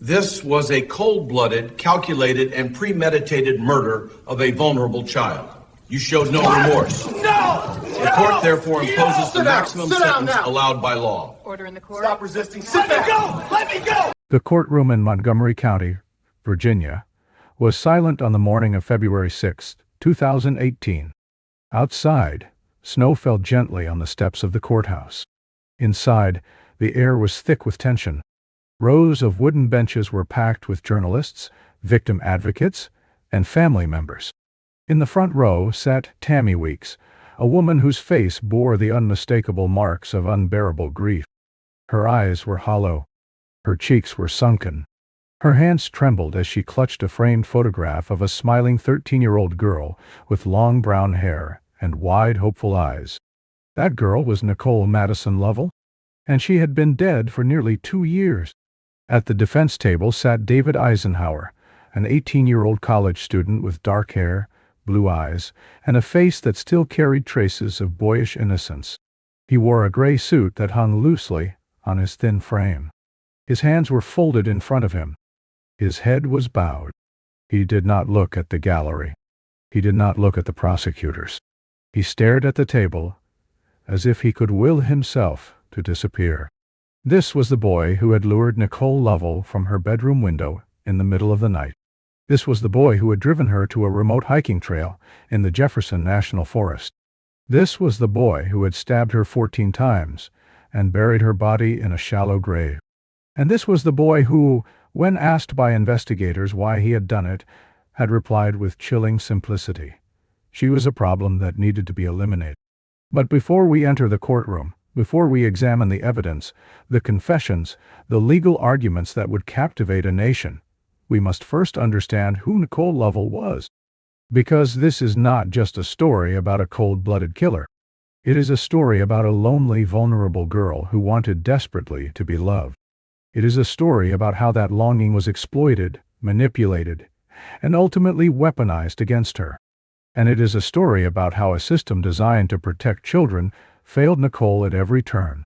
This was a cold-blooded, calculated, and premeditated murder of a vulnerable child. You showed no remorse. No! The court therefore imposes the maximum sentence allowed by law. Order in the court. Stop resisting. Sit back. Let me go! The courtroom in Montgomery County, Virginia, was silent on the morning of February 6, 2018. Outside, snow fell gently on the steps of the courthouse. Inside, the air was thick with tension. Rows of wooden benches were packed with journalists, victim advocates, and family members. In the front row sat Tammy Weeks, a woman whose face bore the unmistakable marks of unbearable grief. Her eyes were hollow. Her cheeks were sunken. Her hands trembled as she clutched a framed photograph of a smiling 13-year-old girl with long brown hair and wide, hopeful eyes. That girl was Nicole Madison Lovell, and she had been dead for nearly 2 years. At the defense table sat David Eisenhauer, an 18-year-old college student with dark hair, blue eyes, and a face that still carried traces of boyish innocence. He wore a gray suit that hung loosely on his thin frame. His hands were folded in front of him. His head was bowed. He did not look at the gallery. He did not look at the prosecutors. He stared at the table as if he could will himself to disappear. This was the boy who had lured Nicole Lovell from her bedroom window in the middle of the night. This was the boy who had driven her to a remote hiking trail in the Jefferson National Forest. This was the boy who had stabbed her 14 times and buried her body in a shallow grave. And this was the boy who, when asked by investigators why he had done it, had replied with chilling simplicity. She was a problem that needed to be eliminated. But before we enter the courtroom, before we examine the evidence, the confessions, the legal arguments that would captivate a nation, we must first understand who Nicole Lovell was. Because this is not just a story about a cold-blooded killer. It is a story about a lonely, vulnerable girl who wanted desperately to be loved. It is a story about how that longing was exploited, manipulated, and ultimately weaponized against her. And it is a story about how a system designed to protect children failed Nicole at every turn.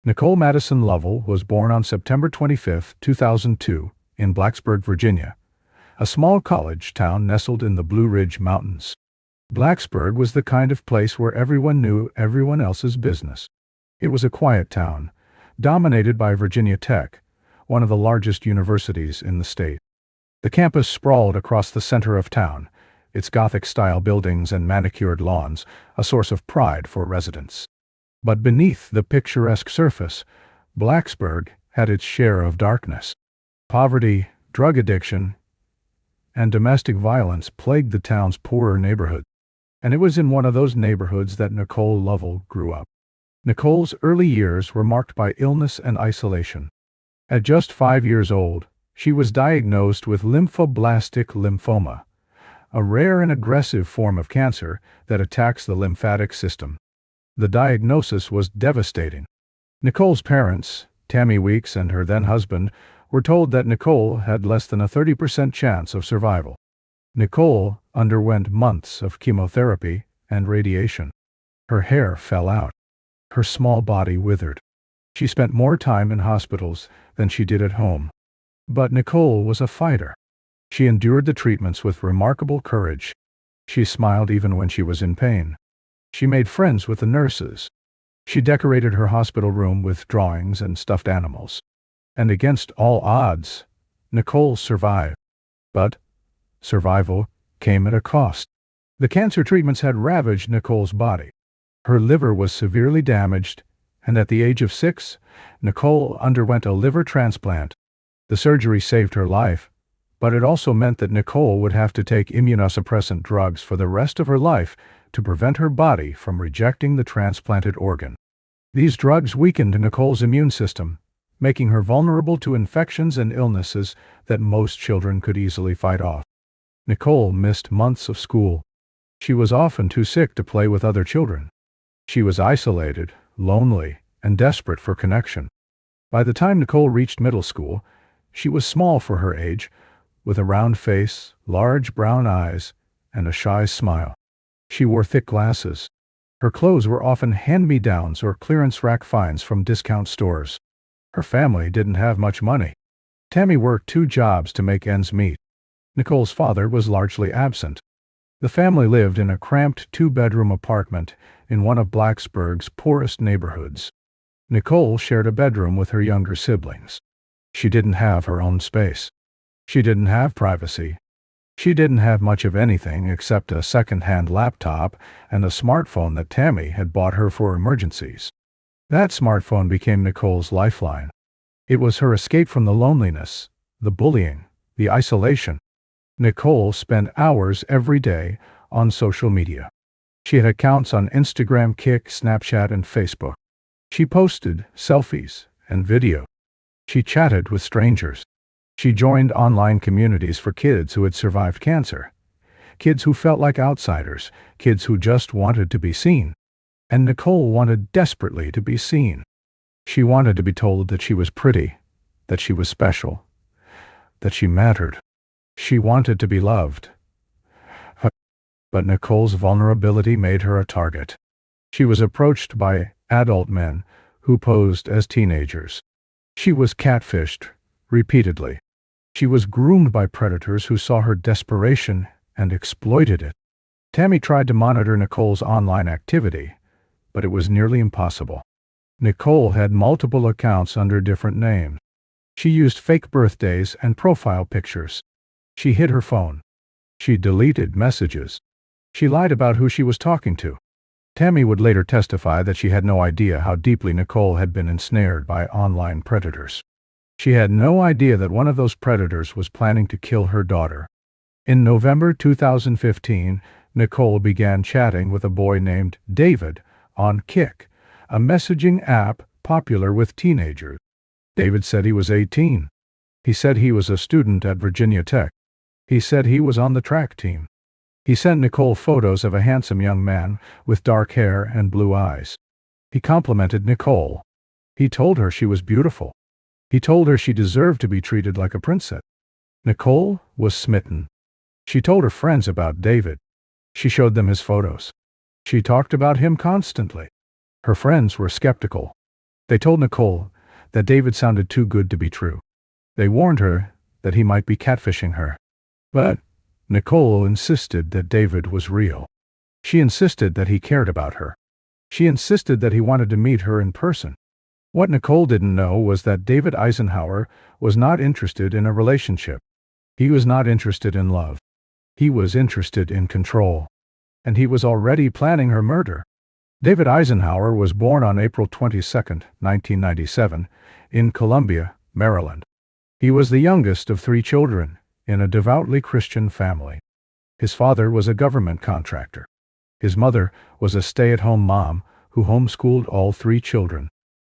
Nicole Madison Lovell was born on September 25, 2002, in Blacksburg, Virginia, a small college town nestled in the Blue Ridge Mountains. Blacksburg was the kind of place where everyone knew everyone else's business. It was a quiet town, dominated by Virginia Tech, one of the largest universities in the state. The campus sprawled across the center of town, its Gothic-style buildings and manicured lawns a source of pride for residents. But beneath the picturesque surface, Blacksburg had its share of darkness. Poverty, drug addiction, and domestic violence plagued the town's poorer neighborhoods. And it was in one of those neighborhoods that Nicole Lovell grew up. Nicole's early years were marked by illness and isolation. At just 5 years old, she was diagnosed with lymphoblastic lymphoma, a rare and aggressive form of cancer that attacks the lymphatic system. The diagnosis was devastating. Nicole's parents, Tammy Weeks and her then-husband, were told that Nicole had less than a 30% chance of survival. Nicole underwent months of chemotherapy and radiation. Her hair fell out. Her small body withered. She spent more time in hospitals than she did at home. But Nicole was a fighter. She endured the treatments with remarkable courage. She smiled even when she was in pain. She made friends with the nurses. She decorated her hospital room with drawings and stuffed animals. And against all odds, Nicole survived. But survival came at a cost. The cancer treatments had ravaged Nicole's body. Her liver was severely damaged, and at the age of 6, Nicole underwent a liver transplant. The surgery saved her life, but it also meant that Nicole would have to take immunosuppressant drugs for the rest of her life to prevent her body from rejecting the transplanted organ. These drugs weakened Nicole's immune system, making her vulnerable to infections and illnesses that most children could easily fight off. Nicole missed months of school. She was often too sick to play with other children. She was isolated, lonely, and desperate for connection. By the time Nicole reached middle school, she was small for her age, with a round face, large brown eyes, and a shy smile. She wore thick glasses. Her clothes were often hand-me-downs or clearance rack finds from discount stores. Her family didn't have much money. Tammy worked 2 jobs to make ends meet. Nicole's father was largely absent. The family lived in a cramped 2-bedroom apartment in one of Blacksburg's poorest neighborhoods. Nicole shared a bedroom with her younger siblings. She didn't have her own space. She didn't have privacy. She didn't have much of anything except a second-hand laptop and a smartphone that Tammy had bought her for emergencies. That smartphone became Nicole's lifeline. It was her escape from the loneliness, the bullying, the isolation. Nicole spent hours every day on social media. She had accounts on Instagram, Kik, Snapchat, and Facebook. She posted selfies and video. She chatted with strangers. She joined online communities for kids who had survived cancer, kids who felt like outsiders, kids who just wanted to be seen. And Nicole wanted desperately to be seen. She wanted to be told that she was pretty, that she was special, that she mattered. She wanted to be loved. But Nicole's vulnerability made her a target. She was approached by adult men who posed as teenagers. She was catfished repeatedly. She was groomed by predators who saw her desperation and exploited it. Tammy tried to monitor Nicole's online activity, but it was nearly impossible. Nicole had multiple accounts under different names. She used fake birthdays and profile pictures. She hid her phone. She deleted messages. She lied about who she was talking to. Tammy would later testify that she had no idea how deeply Nicole had been ensnared by online predators. She had no idea that one of those predators was planning to kill her daughter. In November 2015, Nicole began chatting with a boy named David on Kik, a messaging app popular with teenagers. David said he was 18. He said he was a student at Virginia Tech. He said he was on the track team. He sent Nicole photos of a handsome young man with dark hair and blue eyes. He complimented Nicole. He told her she was beautiful. He told her she deserved to be treated like a princess. Nicole was smitten. She told her friends about David. She showed them his photos. She talked about him constantly. Her friends were skeptical. They told Nicole that David sounded too good to be true. They warned her that he might be catfishing her. But Nicole insisted that David was real. She insisted that he cared about her. She insisted that he wanted to meet her in person. What Nicole didn't know was that David Eisenhauer was not interested in a relationship. He was not interested in love. He was interested in control. And he was already planning her murder. David Eisenhauer was born on April 22, 1997, in Columbia, Maryland. He was the youngest of 3 children in a devoutly Christian family. His father was a government contractor. His mother was a stay-at-home mom who homeschooled all 3 children.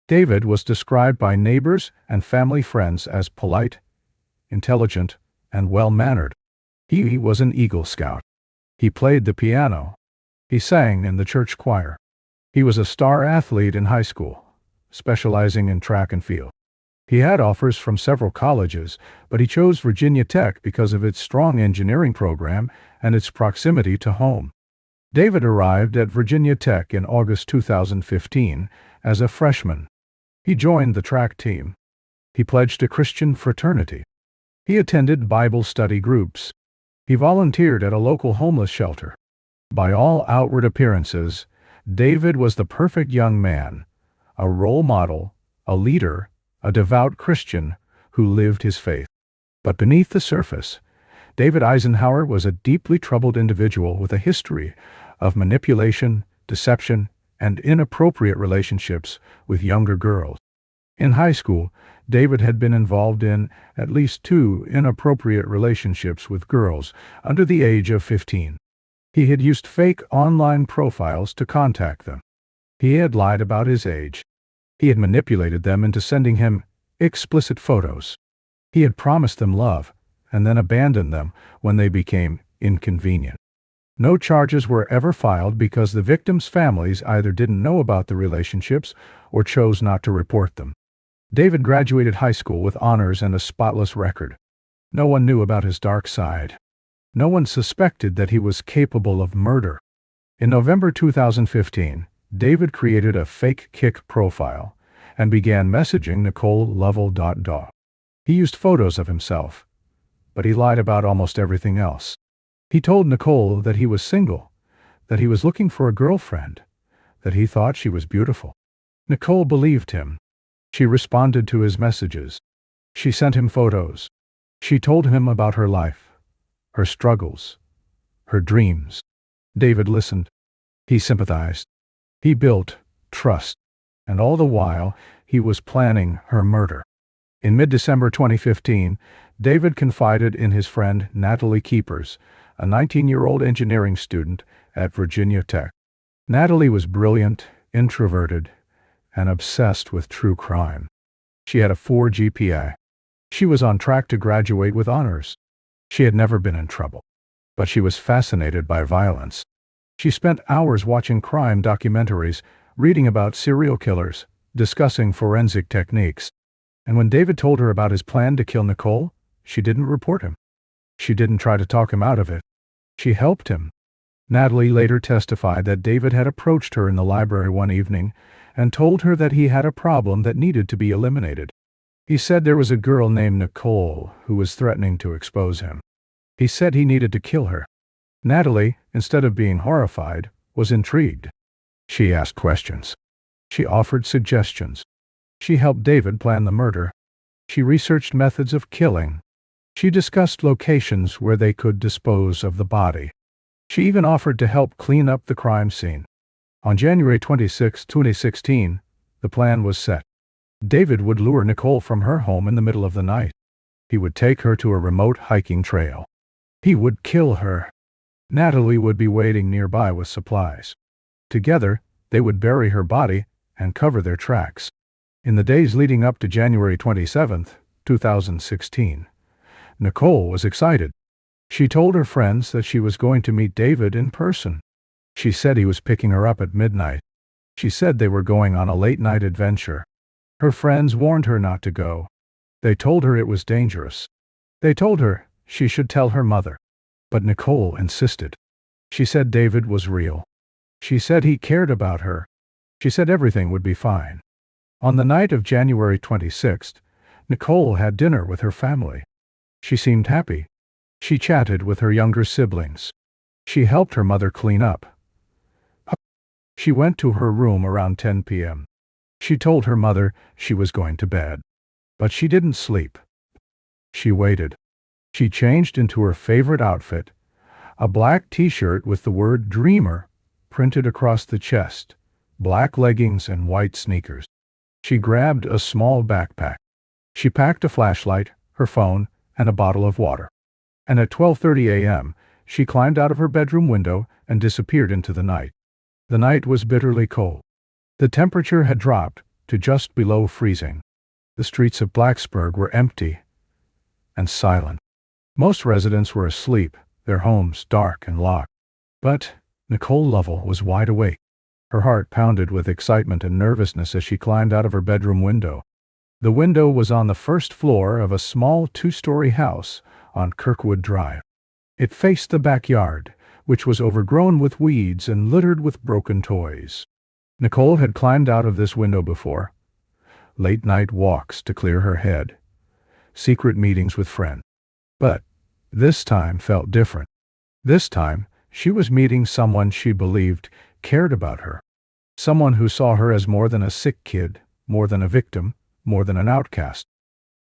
David was described by neighbors and family friends as polite, intelligent, and well-mannered. He was an Eagle Scout. He played the piano. He sang in the church choir. He was a star athlete in high school, specializing in track and field. He had offers from several colleges, but he chose Virginia Tech because of its strong engineering program and its proximity to home. David arrived at Virginia Tech in August 2015 as a freshman. He joined the track team. He pledged a Christian fraternity. He attended Bible study groups. He volunteered at a local homeless shelter. By all outward appearances, David was the perfect young man, a role model, a leader, a devout Christian who lived his faith. But beneath the surface, David Eisenhauer was a deeply troubled individual with a history of manipulation, deception, and inappropriate relationships with younger girls. In high school, David had been involved in at least 2 inappropriate relationships with girls under the age of 15. He had used fake online profiles to contact them. He had lied about his age. He had manipulated them into sending him explicit photos. He had promised them love and then abandoned them when they became inconvenient. No charges were ever filed because the victims' families either didn't know about the relationships or chose not to report them. David graduated high school with honors and a spotless record. No one knew about his dark side. No one suspected that he was capable of murder. In November 2015, David created a fake Kik profile and began messaging Nicole Lovell. He used photos of himself, but he lied about almost everything else. He told Nicole that he was single, that he was looking for a girlfriend, that he thought she was beautiful. Nicole believed him. She responded to his messages. She sent him photos. She told him about her life, her struggles, her dreams. David listened. He sympathized. He built trust. And all the while, he was planning her murder. In mid-December 2015, David confided in his friend Natalie Keepers, a 19-year-old engineering student at Virginia Tech. Natalie was brilliant, introverted, and obsessed with true crime. She had a 4 GPA. She was on track to graduate with honors. She had never been in trouble, but she was fascinated by violence. She spent hours watching crime documentaries, reading about serial killers, discussing forensic techniques. And when David told her about his plan to kill Nicole, she didn't report him. She didn't try to talk him out of it. She helped him. Natalie later testified that David had approached her in the library one evening and told her that he had a problem that needed to be eliminated. He said there was a girl named Nicole who was threatening to expose him. He said he needed to kill her. Natalie, instead of being horrified, was intrigued. She asked questions. She offered suggestions. She helped David plan the murder. She researched methods of killing. She discussed locations where they could dispose of the body. She even offered to help clean up the crime scene. On January 26, 2016, the plan was set. David would lure Nicole from her home in the middle of the night. He would take her to a remote hiking trail. He would kill her. Natalie would be waiting nearby with supplies. Together, they would bury her body and cover their tracks. In the days leading up to January 27, 2016, Nicole was excited. She told her friends that she was going to meet David in person. She said he was picking her up at midnight. She said they were going on a late-night adventure. Her friends warned her not to go. They told her it was dangerous. They told her she should tell her mother. But Nicole insisted. She said David was real. She said he cared about her. She said everything would be fine. On the night of January 26th, Nicole had dinner with her family. She seemed happy. She chatted with her younger siblings. She helped her mother clean up. She went to her room around 10 p.m. She told her mother she was going to bed. But she didn't sleep. She waited. She changed into her favorite outfit, a black t-shirt with the word Dreamer printed across the chest, black leggings and white sneakers. She grabbed a small backpack. She packed a flashlight, her phone, and a bottle of water. And at 12:30 a.m., she climbed out of her bedroom window and disappeared into the night. The night was bitterly cold. The temperature had dropped to just below freezing. The streets of Blacksburg were empty and silent. Most residents were asleep, their homes dark and locked. But Nicole Lovell was wide awake. Her heart pounded with excitement and nervousness as she climbed out of her bedroom window. The window was on the first floor of a small 2-story house on Kirkwood Drive. It faced the backyard, which was overgrown with weeds and littered with broken toys. Nicole had climbed out of this window before. Late-night walks to clear her head. Secret meetings with friends. But this time felt different. This time, she was meeting someone she believed cared about her. Someone who saw her as more than a sick kid, more than a victim, more than an outcast.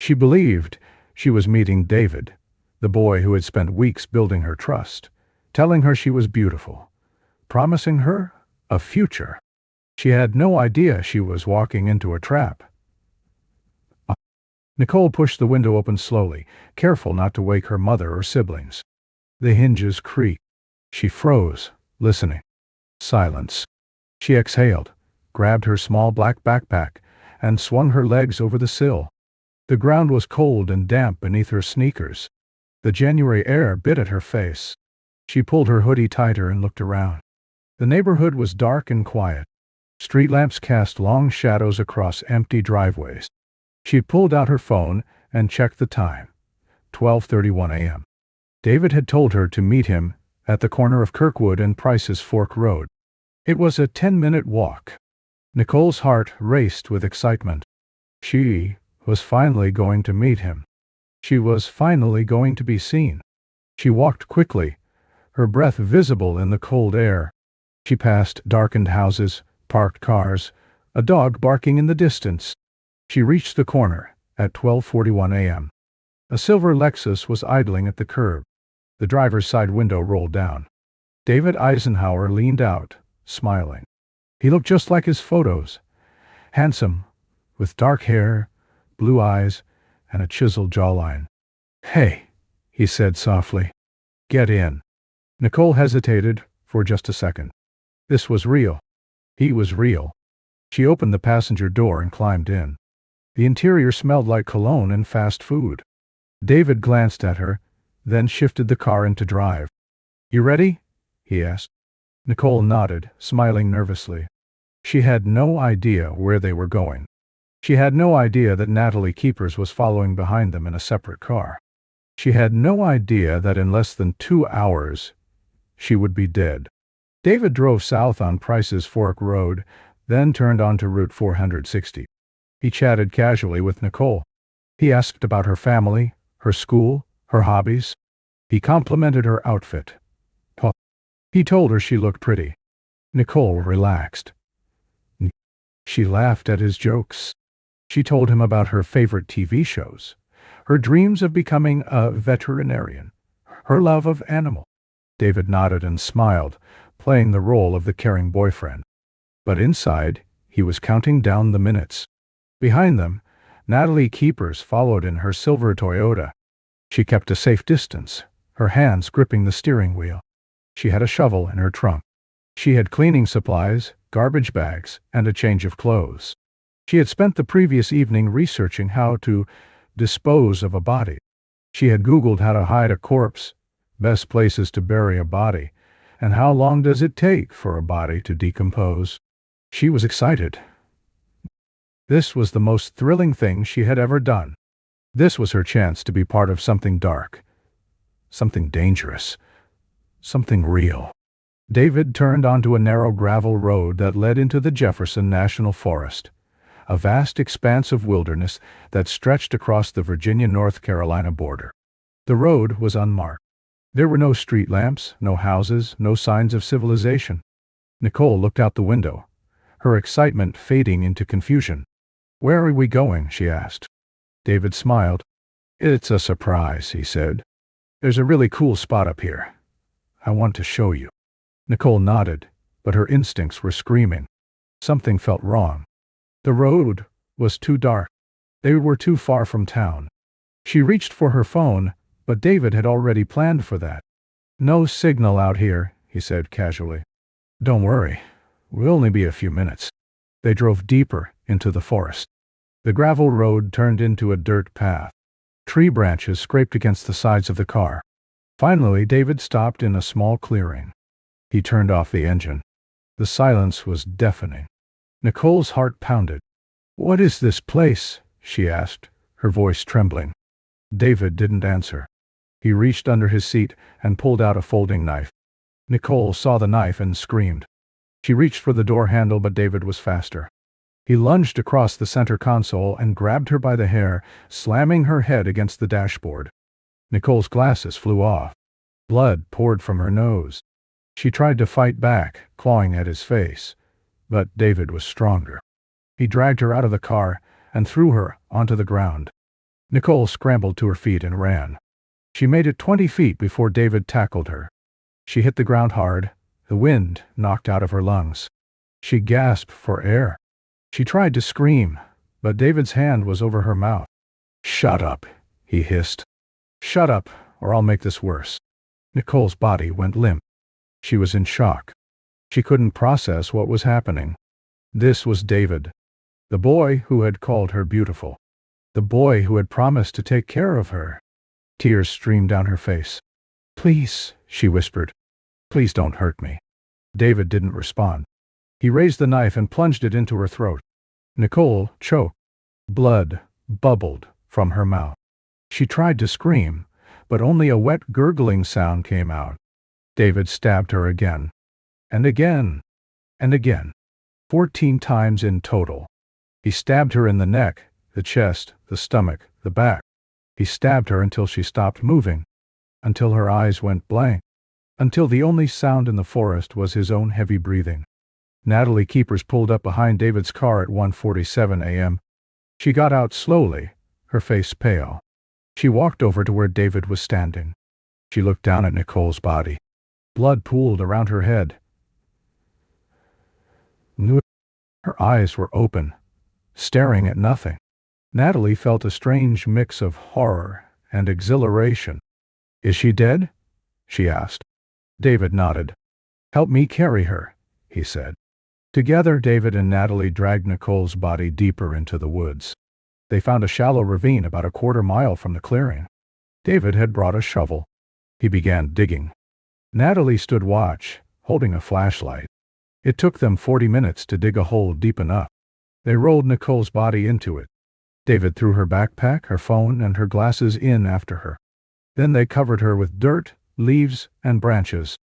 She believed she was meeting David, the boy who had spent weeks building her trust, telling her she was beautiful, promising her a future. She had no idea she was walking into a trap. Nicole pushed the window open slowly, careful not to wake her mother or siblings. The hinges creaked. She froze, listening. Silence. She exhaled, grabbed her small black backpack, and swung her legs over the sill. The ground was cold and damp beneath her sneakers. The January air bit at her face. She pulled her hoodie tighter and looked around. The neighborhood was dark and quiet. Street lamps cast long shadows across empty driveways. She pulled out her phone and checked the time. 12:31 a.m. David had told her to meet him at the corner of Kirkwood and Price's Fork Road. It was a 10-minute walk. Nicole's heart raced with excitement. She was finally going to meet him. She was finally going to be seen. She walked quickly, her breath visible in the cold air. She passed darkened houses, parked cars, a dog barking in the distance. She reached the corner at 12:41 a.m. A silver Lexus was idling at the curb. The driver's side window rolled down. David Eisenhauer leaned out, smiling. He looked just like his photos. Handsome, with dark hair, blue eyes, and a chiseled jawline. "Hey," he said softly. "Get in." Nicole hesitated for just a second. This was real. He was real. She opened the passenger door and climbed in. The interior smelled like cologne and fast food. David glanced at her, then shifted the car into drive. "You ready?" he asked. Nicole nodded, smiling nervously. She had no idea where they were going. She had no idea that Natalie Keepers was following behind them in a separate car. She had no idea that in less than 2 hours, she would be dead. David drove south on Price's Fork Road, then turned onto Route 460. He chatted casually with Nicole. He asked about her family, her school, her hobbies. He complimented her outfit. He told her she looked pretty. Nicole relaxed. She laughed at his jokes. She told him about her favorite TV shows, her dreams of becoming a veterinarian, her love of animals. David nodded and smiled, playing the role of the caring boyfriend. But inside, he was counting down the minutes. Behind them, Natalie Keepers followed in her silver Toyota. She kept a safe distance, her hands gripping the steering wheel. She had a shovel in her trunk. She had cleaning supplies, garbage bags, and a change of clothes. She had spent the previous evening researching how to dispose of a body. She had Googled how to hide a corpse, best places to bury a body, and how long does it take for a body to decompose. She was excited. This was the most thrilling thing she had ever done. This was her chance to be part of something dark, something dangerous, something real. David turned onto a narrow gravel road that led into the Jefferson National Forest, a vast expanse of wilderness that stretched across the Virginia-North Carolina border. The road was unmarked. There were no street lamps, no houses, no signs of civilization. Nicole looked out the window, her excitement fading into confusion. "Where are we going?" she asked. David smiled. "It's a surprise," he said. "There's a really cool spot up here. I want to show you." Nicole nodded, but her instincts were screaming. Something felt wrong. The road was too dark. They were too far from town. She reached for her phone, but David had already planned for that. "No signal out here," he said casually. "Don't worry. We'll only be a few minutes." They drove deeper into the forest. The gravel road turned into a dirt path. Tree branches scraped against the sides of the car. Finally, David stopped in a small clearing. He turned off the engine. The silence was deafening. Nicole's heart pounded. "What is this place?" she asked, her voice trembling. David didn't answer. He reached under his seat and pulled out a folding knife. Nicole saw the knife and screamed. She reached for the door handle, but David was faster. He lunged across the center console and grabbed her by the hair, slamming her head against the dashboard. Nicole's glasses flew off. Blood poured from her nose. She tried to fight back, clawing at his face, but David was stronger. He dragged her out of the car and threw her onto the ground. Nicole scrambled to her feet and ran. She made it 20 feet before David tackled her. She hit the ground hard, the wind knocked out of her lungs. She gasped for air. She tried to scream, but David's hand was over her mouth. "Shut up," he hissed. "Shut up, or I'll make this worse." Nicole's body went limp. She was in shock. She couldn't process what was happening. This was David, the boy who had called her beautiful, the boy who had promised to take care of her. Tears streamed down her face. "Please," she whispered. "Please don't hurt me." David didn't respond. He raised the knife and plunged it into her throat. Nicole choked. Blood bubbled from her mouth. She tried to scream, but only a wet gurgling sound came out. David stabbed her again, and again, and again, 14 times in total. He stabbed her in the neck, the chest, the stomach, the back. He stabbed her until she stopped moving, until her eyes went blank, until the only sound in the forest was his own heavy breathing. Natalie Keepers pulled up behind David's car at 1:47 a.m. She got out slowly, her face pale. She walked over to where David was standing. She looked down at Nicole's body. Blood pooled around her head. Her eyes were open, staring at nothing. Natalie felt a strange mix of horror and exhilaration. "Is she dead?" she asked. David nodded. "Help me carry her," he said. Together, David and Natalie dragged Nicole's body deeper into the woods. They found a shallow ravine about a quarter mile from the clearing. David had brought a shovel. He began digging. Natalie stood watch, holding a flashlight. It took them 40 minutes to dig a hole deep enough. They rolled Nicole's body into it. David threw her backpack, her phone, and her glasses in after her. Then they covered her with dirt, leaves, and branches.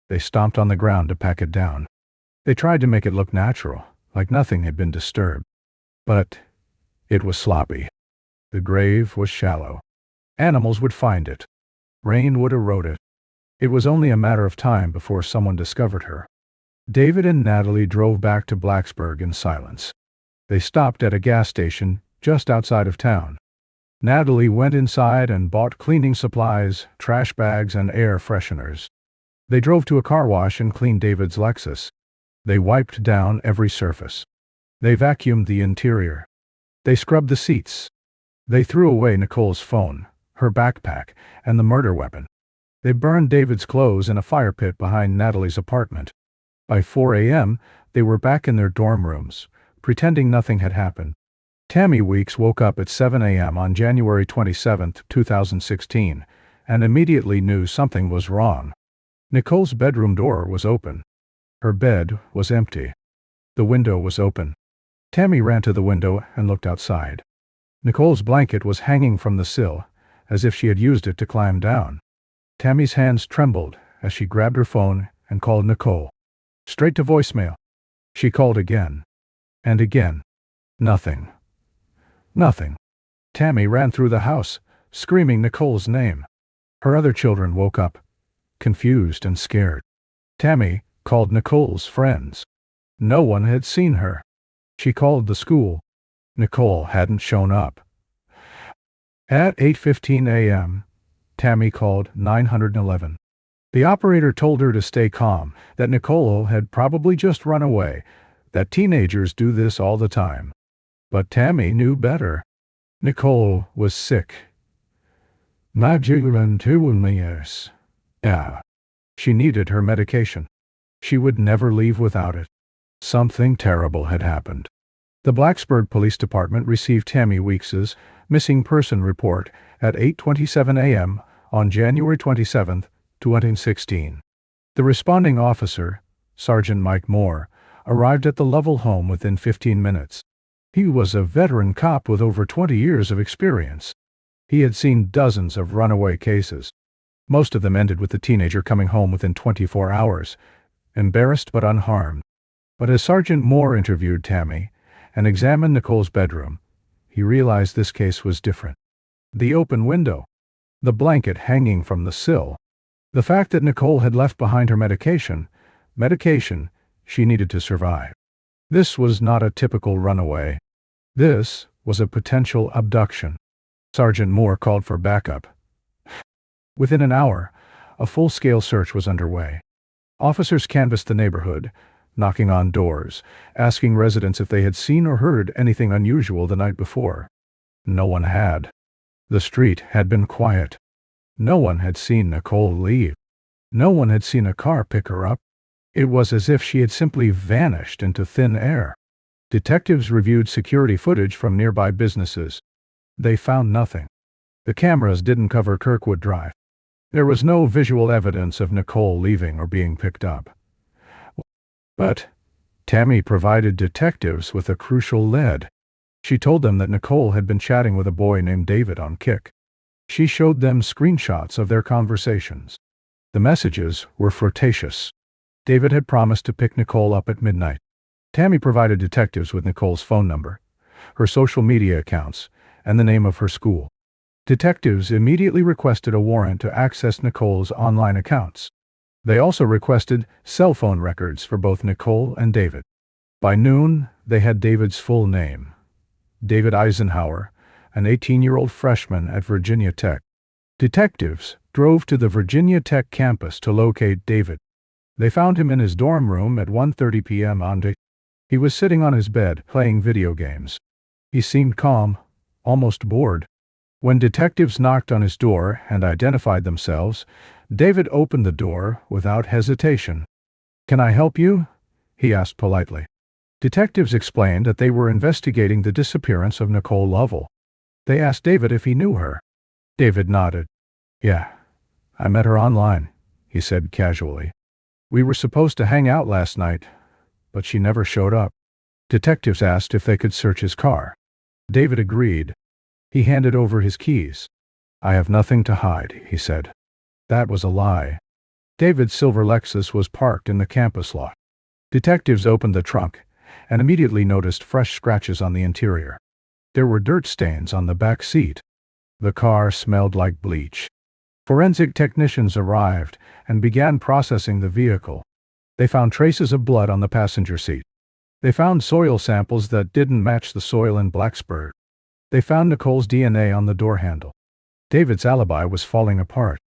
They stomped on the ground to pack it down. They tried to make it look natural, like nothing had been disturbed. But it was sloppy. The grave was shallow. Animals would find it. Rain would erode it. It was only a matter of time before someone discovered her. David and Natalie drove back to Blacksburg in silence. They stopped at a gas station just outside of town. Natalie went inside and bought cleaning supplies, trash bags, and air fresheners. They drove to a car wash and cleaned David's Lexus. They wiped down every surface. They vacuumed the interior. They scrubbed the seats. They threw away Nicole's phone, her backpack, and the murder weapon. They burned David's clothes in a fire pit behind Natalie's apartment. By 4 a.m., they were back in their dorm rooms, pretending nothing had happened. Tammy Weeks woke up at 7 a.m. on January 27, 2016, and immediately knew something was wrong. Nicole's bedroom door was open. Her bed was empty. The window was open. Tammy ran to the window and looked outside. Nicole's blanket was hanging from the sill, as if she had used it to climb down. Tammy's hands trembled as she grabbed her phone and called Nicole. Straight to voicemail. She called again. And again. Nothing. Nothing. Tammy ran through the house, screaming Nicole's name. Her other children woke up, confused and scared. Tammy called Nicole's friends. No one had seen her. She called the school. Nicole hadn't shown up. At 8:15 a.m., Tammy called 911. The operator told her to stay calm, that Nicole had probably just run away, that teenagers do this all the time. But Tammy knew better. Nicole was sick. She needed her medication. She would never leave without it. Something terrible had happened. The Blacksburg Police Department received Tammy Weeks's missing person report at 8:27 a.m. on January 27, 2016. The responding officer, Sergeant Mike Moore, arrived at the Lovell home within 15 minutes. He was a veteran cop with over 20 years of experience. He had seen dozens of runaway cases. Most of them ended with the teenager coming home within 24 hours, embarrassed but unharmed. But as Sergeant Moore interviewed Tammy and examined Nicole's bedroom, he realized this case was different. The open window, the blanket hanging from the sill, the fact that Nicole had left behind her medication she needed to survive. This was not a typical runaway. This was a potential abduction. Sergeant Moore called for backup. Within an hour, a full-scale search was underway. Officers canvassed the neighborhood, knocking on doors, asking residents if they had seen or heard anything unusual the night before. No one had. The street had been quiet. No one had seen Nicole leave. No one had seen a car pick her up. It was as if she had simply vanished into thin air. Detectives reviewed security footage from nearby businesses. They found nothing. The cameras didn't cover Kirkwood Drive. There was no visual evidence of Nicole leaving or being picked up. But Tammy provided detectives with a crucial lead. She told them that Nicole had been chatting with a boy named David on Kik. She showed them screenshots of their conversations. The messages were flirtatious. David had promised to pick Nicole up at midnight. Tammy provided detectives with Nicole's phone number, her social media accounts, and the name of her school. Detectives immediately requested a warrant to access Nicole's online accounts. They also requested cell phone records for both Nicole and David. By noon, they had David's full name: David Eisenhauer, an 18-year-old freshman at Virginia Tech. Detectives drove to the Virginia Tech campus to locate David. They found him in his dorm room at 1:30 p.m. on day. He was sitting on his bed, playing video games. He seemed calm, almost bored. When detectives knocked on his door and identified themselves, David opened the door without hesitation. "Can I help you?" he asked politely. Detectives explained that they were investigating the disappearance of Nicole Lovell. They asked David if he knew her. David nodded. "Yeah, I met her online," he said casually. "We were supposed to hang out last night, but she never showed up." Detectives asked if they could search his car. David agreed. He handed over his keys. "I have nothing to hide," he said. That was a lie. David's silver Lexus was parked in the campus lot. Detectives opened the trunk and immediately noticed fresh scratches on the interior. There were dirt stains on the back seat. The car smelled like bleach. Forensic technicians arrived and began processing the vehicle. They found traces of blood on the passenger seat. They found soil samples that didn't match the soil in Blacksburg. They found Nicole's DNA on the door handle. David's alibi was falling apart.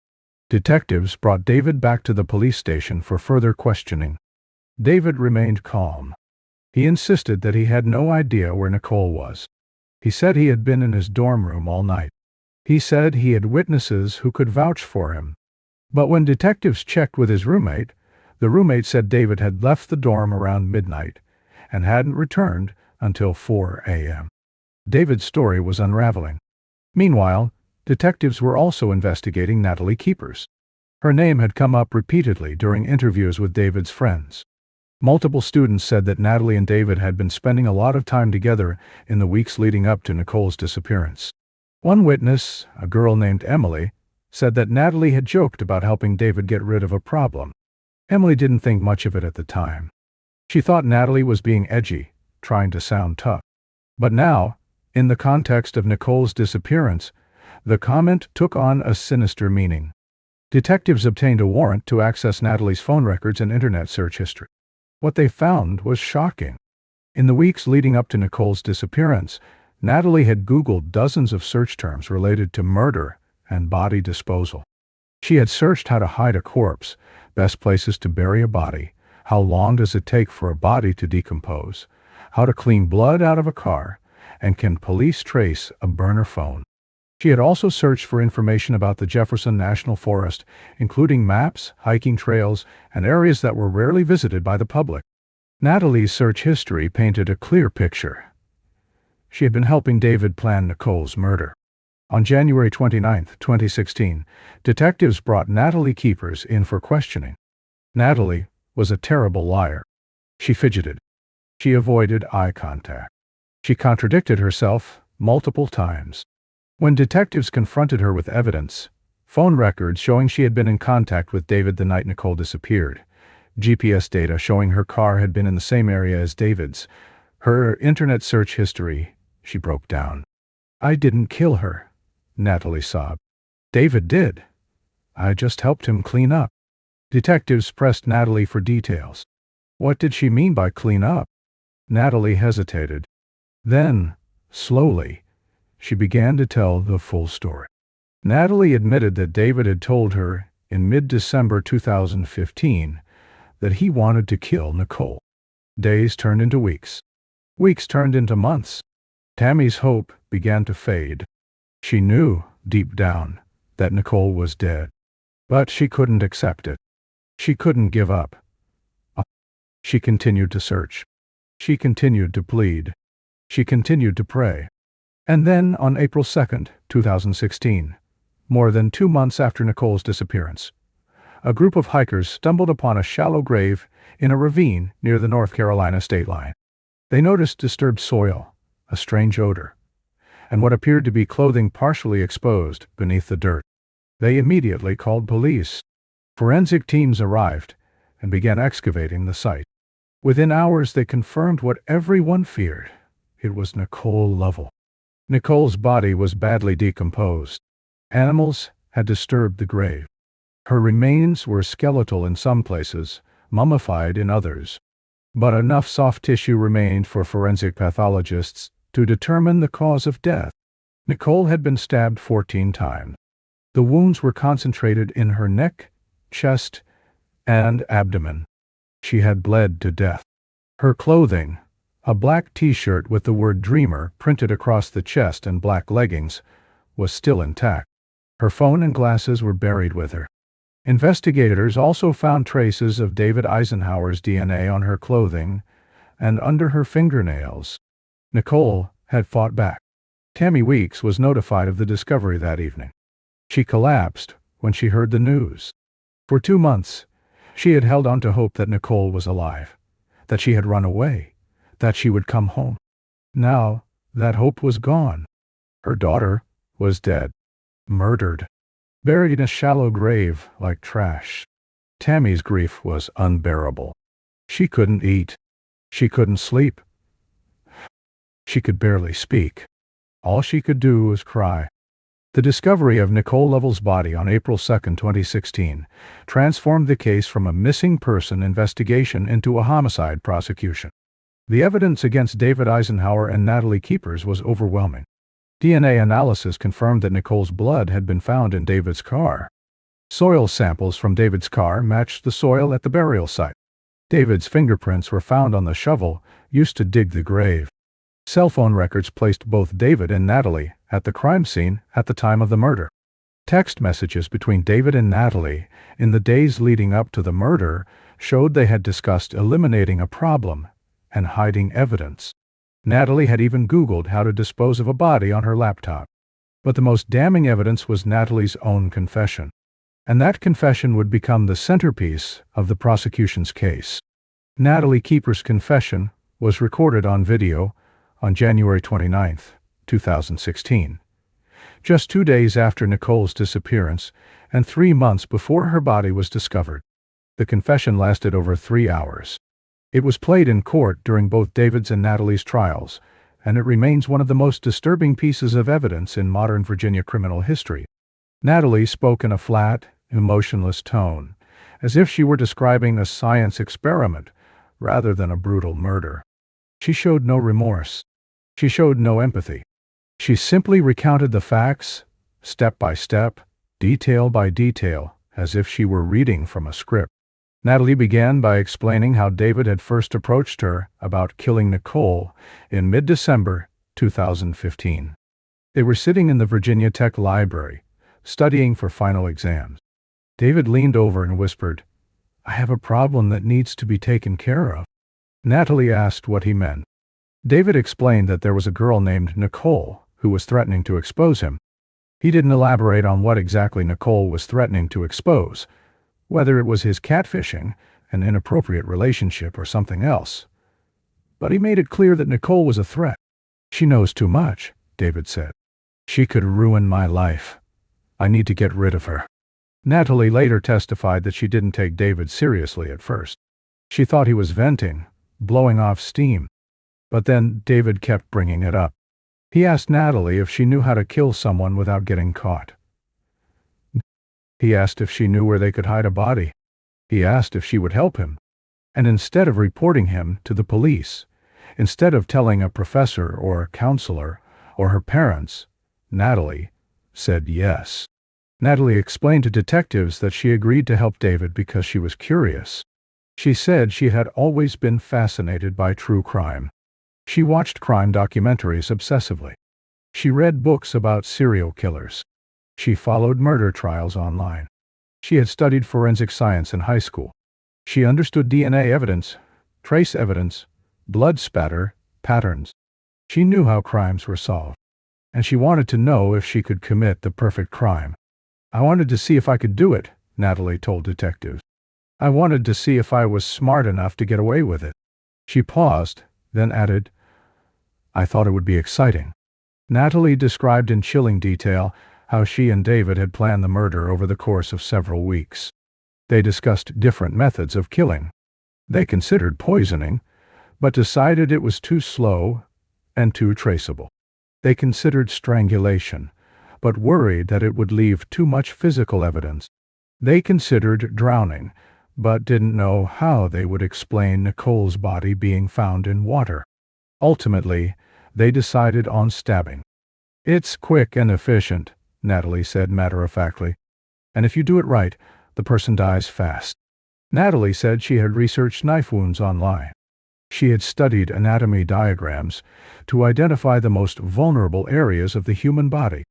Detectives brought David back to the police station for further questioning. David remained calm. He insisted that he had no idea where Nicole was. He said he had been in his dorm room all night. He said he had witnesses who could vouch for him. But when detectives checked with his roommate, the roommate said David had left the dorm around midnight and hadn't returned until 4 a.m. David's story was unraveling. Meanwhile, detectives were also investigating Natalie Keepers. Her name had come up repeatedly during interviews with David's friends. Multiple students said that Natalie and David had been spending a lot of time together in the weeks leading up to Nicole's disappearance. One witness, a girl named Emily, said that Natalie had joked about helping David get rid of a problem. Emily didn't think much of it at the time. She thought Natalie was being edgy, trying to sound tough. But now, in the context of Nicole's disappearance, the comment took on a sinister meaning. Detectives obtained a warrant to access Natalie's phone records and internet search history. What they found was shocking. In the weeks leading up to Nicole's disappearance, Natalie had Googled dozens of search terms related to murder and body disposal. She had searched how to hide a corpse, best places to bury a body, how long does it take for a body to decompose, how to clean blood out of a car, and can police trace a burner phone. She had also searched for information about the Jefferson National Forest, including maps, hiking trails, and areas that were rarely visited by the public. Natalie's search history painted a clear picture. She had been helping David plan Nicole's murder. On January 29, 2016, detectives brought Natalie Keepers in for questioning. Natalie was a terrible liar. She fidgeted. She avoided eye contact. She contradicted herself multiple times. When detectives confronted her with evidence, phone records showing she had been in contact with David the night Nicole disappeared, GPS data showing her car had been in the same area as David's, her internet search history, she broke down. "I didn't kill her," Natalie sobbed. "David did. I just helped him clean up." Detectives pressed Natalie for details. What did she mean by clean up? Natalie hesitated. Then, slowly, she began to tell the full story. Natalie admitted that David had told her in mid-December 2015 that he wanted to kill Nicole. Days turned into weeks. Weeks turned into months. Tammy's hope began to fade. She knew, deep down, that Nicole was dead. But she couldn't accept it. She couldn't give up. She continued to search. She continued to plead. She continued to pray. And then, on April 2, 2016, more than 2 months after Nicole's disappearance, a group of hikers stumbled upon a shallow grave in a ravine near the North Carolina state line. They noticed disturbed soil, a strange odor, and what appeared to be clothing partially exposed beneath the dirt. They immediately called police. Forensic teams arrived and began excavating the site. Within hours, they confirmed what everyone feared. It was Nicole Lovell. Nicole's body was badly decomposed. Animals had disturbed the grave. Her remains were skeletal in some places, mummified in others. But enough soft tissue remained for forensic pathologists to determine the cause of death. Nicole had been stabbed 14 times. The wounds were concentrated in her neck, chest, and abdomen. She had bled to death. Her clothing, a black t-shirt with the word Dreamer printed across the chest and black leggings, was still intact. Her phone and glasses were buried with her. Investigators also found traces of David Eisenhower's DNA on her clothing and under her fingernails. Nicole had fought back. Tammy Weeks was notified of the discovery that evening. She collapsed when she heard the news. For 2 months, she had held on to hope that Nicole was alive, that she had run away, that she would come home. Now, that hope was gone. Her daughter was dead, murdered, buried in a shallow grave like trash. Tammy's grief was unbearable. She couldn't eat. She couldn't sleep. She could barely speak. All she could do was cry. The discovery of Nicole Lovell's body on April 2, 2016, transformed the case from a missing person investigation into a homicide prosecution. The evidence against David Eisenhauer and Natalie Keepers was overwhelming. DNA analysis confirmed that Nicole's blood had been found in David's car. Soil samples from David's car matched the soil at the burial site. David's fingerprints were found on the shovel used to dig the grave. Cell phone records placed both David and Natalie at the crime scene at the time of the murder. Text messages between David and Natalie in the days leading up to the murder showed they had discussed eliminating a problem and hiding evidence. Natalie had even Googled how to dispose of a body on her laptop. But the most damning evidence was Natalie's own confession. And that confession would become the centerpiece of the prosecution's case. Natalie Keepers' confession was recorded on video on January 29, 2016. Just 2 days after Nicole's disappearance and 3 months before her body was discovered. The confession lasted over 3 hours. It was played in court during both David's and Natalie's trials, and it remains one of the most disturbing pieces of evidence in modern Virginia criminal history. Natalie spoke in a flat, emotionless tone, as if she were describing a science experiment rather than a brutal murder. She showed no remorse. She showed no empathy. She simply recounted the facts, step by step, detail by detail, as if she were reading from a script. Natalie began by explaining how David had first approached her about killing Nicole in mid-December 2015. They were sitting in the Virginia Tech Library, studying for final exams. David leaned over and whispered, "I have a problem that needs to be taken care of." Natalie asked what he meant. David explained that there was a girl named Nicole who was threatening to expose him. He didn't elaborate on what exactly Nicole was threatening to expose, whether it was his catfishing, an inappropriate relationship, or something else. But he made it clear that Nicole was a threat. "She knows too much," David said. "She could ruin my life. I need to get rid of her." Natalie later testified that she didn't take David seriously at first. She thought he was venting, blowing off steam. But then David kept bringing it up. He asked Natalie if she knew how to kill someone without getting caught. He asked if she knew where they could hide a body. He asked if she would help him. And instead of reporting him to the police, instead of telling a professor or a counselor or her parents, Natalie said yes. Natalie explained to detectives that she agreed to help David because she was curious. She said she had always been fascinated by true crime. She watched crime documentaries obsessively. She read books about serial killers. She followed murder trials online. She had studied forensic science in high school. She understood DNA evidence, trace evidence, blood spatter, patterns. She knew how crimes were solved. And she wanted to know if she could commit the perfect crime. "I wanted to see if I could do it," Natalie told detectives. "I wanted to see if I was smart enough to get away with it." She paused, then added, "I thought it would be exciting." Natalie described in chilling detail how she and David had planned the murder over the course of several weeks. They discussed different methods of killing. They considered poisoning, but decided it was too slow and too traceable. They considered strangulation, but worried that it would leave too much physical evidence. They considered drowning, but didn't know how they would explain Nicole's body being found in water. Ultimately, they decided on stabbing. "It's quick and efficient," Natalie said matter-of-factly. "And if you do it right, the person dies fast." Natalie said she had researched knife wounds online. She had studied anatomy diagrams to identify the most vulnerable areas of the human body.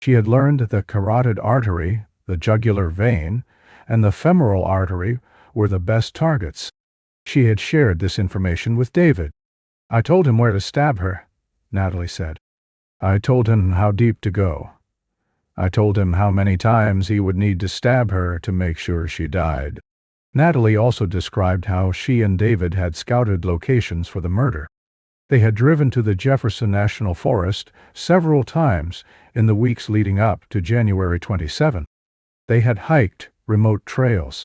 She had learned the carotid artery, the jugular vein, and the femoral artery were the best targets. She had shared this information with David. "I told him where to stab her," Natalie said. "I told him how deep to go. I told him how many times he would need to stab her to make sure she died." Natalie also described how she and David had scouted locations for the murder. They had driven to the Jefferson National Forest several times in the weeks leading up to January 27. They had hiked remote trails.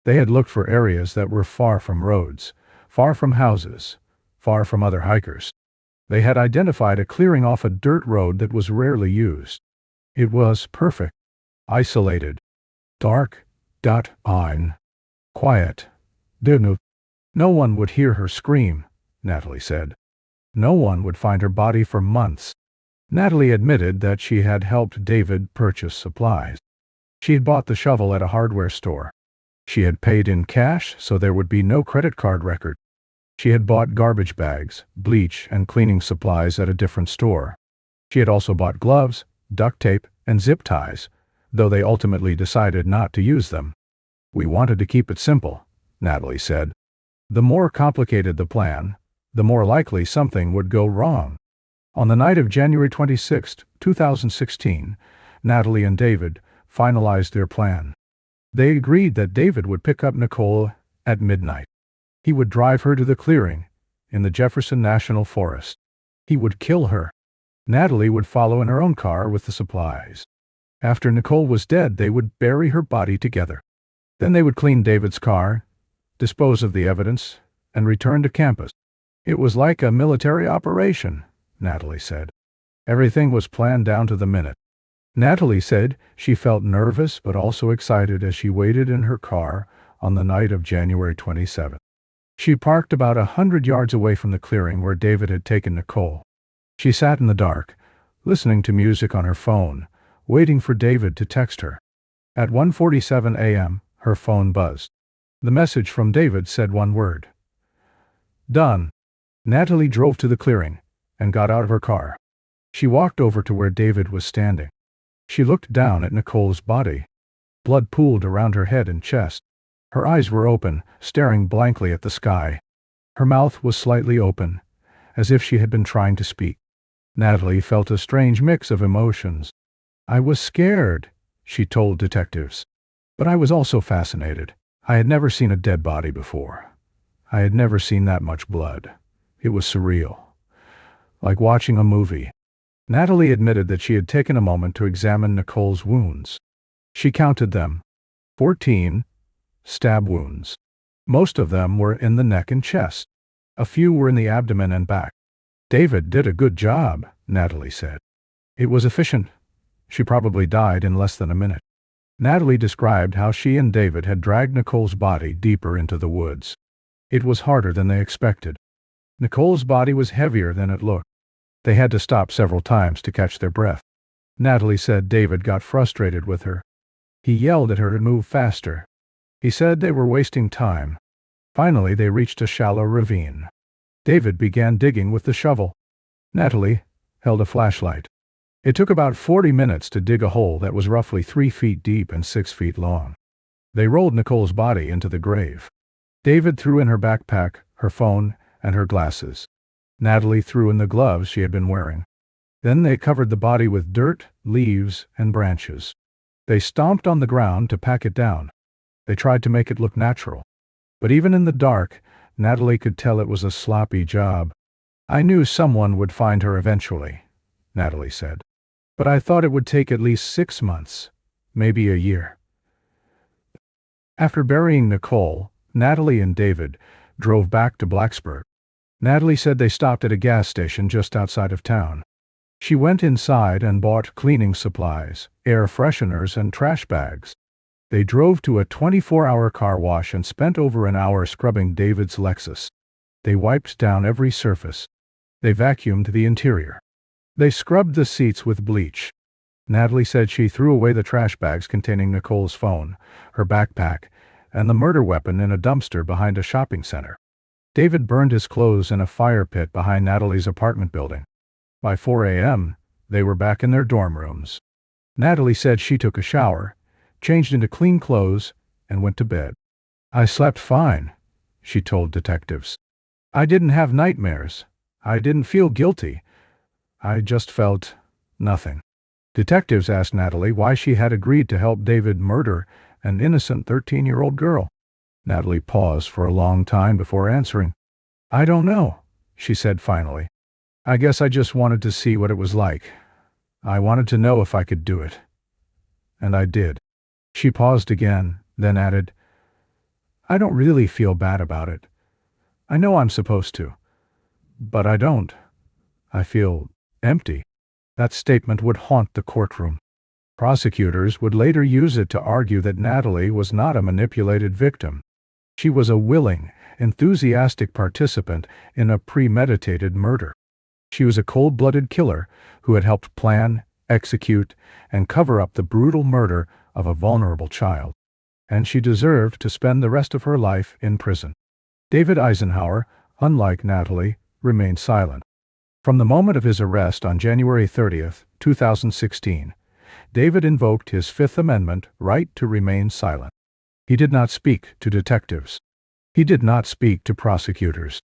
They had looked for areas that were far from roads, far from houses, far from other hikers. They had identified a clearing off a dirt road that was rarely used. It was perfect, isolated, dark, quiet. No one would hear her scream, Natalie said. No one would find her body for months. Natalie admitted that she had helped David purchase supplies. She had bought the shovel at a hardware store. She had paid in cash so there would be no credit card record. She had bought garbage bags, bleach, and cleaning supplies at a different store. She had also bought gloves, duct tape, and zip ties, though they ultimately decided not to use them. "We wanted to keep it simple," Natalie said. "The more complicated the plan, the more likely something would go wrong." On the night of January 26, 2016, Natalie and David finalized their plan. They agreed that David would pick up Nicole at midnight. He would drive her to the clearing in the Jefferson National Forest. He would kill her. Natalie would follow in her own car with the supplies. After Nicole was dead, they would bury her body together. Then they would clean David's car, dispose of the evidence, and return to campus. "It was like a military operation," Natalie said. "Everything was planned down to the minute." Natalie said she felt nervous but also excited as she waited in her car on the night of January 27. She parked about 100 yards away from the clearing where David had taken Nicole. She sat in the dark, listening to music on her phone, waiting for David to text her. At 1:47 a.m., her phone buzzed. The message from David said one word: "Done." Natalie drove to the clearing and got out of her car. She walked over to where David was standing. She looked down at Nicole's body. Blood pooled around her head and chest. Her eyes were open, staring blankly at the sky. Her mouth was slightly open, as if she had been trying to speak. Natalie felt a strange mix of emotions. "I was scared," she told detectives. "But I was also fascinated. I had never seen a dead body before. I had never seen that much blood. It was surreal. Like watching a movie." Natalie admitted that she had taken a moment to examine Nicole's wounds. She counted them. 14 stab wounds. Most of them were in the neck and chest. A few were in the abdomen and back. "David did a good job," Natalie said. "It was efficient. She probably died in less than a minute." Natalie described how she and David had dragged Nicole's body deeper into the woods. It was harder than they expected. Nicole's body was heavier than it looked. They had to stop several times to catch their breath. Natalie said David got frustrated with her. He yelled at her to move faster. He said they were wasting time. Finally, they reached a shallow ravine. David began digging with the shovel. Natalie held a flashlight. It took about 40 minutes to dig a hole that was roughly 3 feet deep and 6 feet long. They rolled Nicole's body into the grave. David threw in her backpack, her phone, and her glasses. Natalie threw in the gloves she had been wearing. Then they covered the body with dirt, leaves, and branches. They stomped on the ground to pack it down. They tried to make it look natural. But even in the dark, Natalie could tell it was a sloppy job. "I knew someone would find her eventually," Natalie said. "But I thought it would take at least 6 months, maybe a year." After burying Nicole, Natalie and David drove back to Blacksburg. Natalie said they stopped at a gas station just outside of town. She went inside and bought cleaning supplies, air fresheners, and trash bags. They drove to a 24-hour car wash and spent over an hour scrubbing David's Lexus. They wiped down every surface. They vacuumed the interior. They scrubbed the seats with bleach. Natalie said she threw away the trash bags containing Nicole's phone, her backpack, and the murder weapon in a dumpster behind a shopping center. David burned his clothes in a fire pit behind Natalie's apartment building. By 4 a.m., they were back in their dorm rooms. Natalie said she took a shower, changed into clean clothes, and went to bed. "I slept fine," she told detectives. "I didn't have nightmares. I didn't feel guilty. I just felt nothing." Detectives asked Natalie why she had agreed to help David murder an innocent 13-year-old girl. Natalie paused for a long time before answering. "I don't know," she said finally. "I guess I just wanted to see what it was like. I wanted to know if I could do it. And I did." She paused again, then added, "I don't really feel bad about it. I know I'm supposed to. But I don't. I feel empty." That statement would haunt the courtroom. Prosecutors would later use it to argue that Natalie was not a manipulated victim. She was a willing, enthusiastic participant in a premeditated murder. She was a cold-blooded killer who had helped plan, execute, and cover up the brutal murder of a vulnerable child. And she deserved to spend the rest of her life in prison. David Eisenhauer, unlike Natalie, remained silent. From the moment of his arrest on January 30, 2016, David invoked his Fifth Amendment right to remain silent. He did not speak to detectives. He did not speak to prosecutors.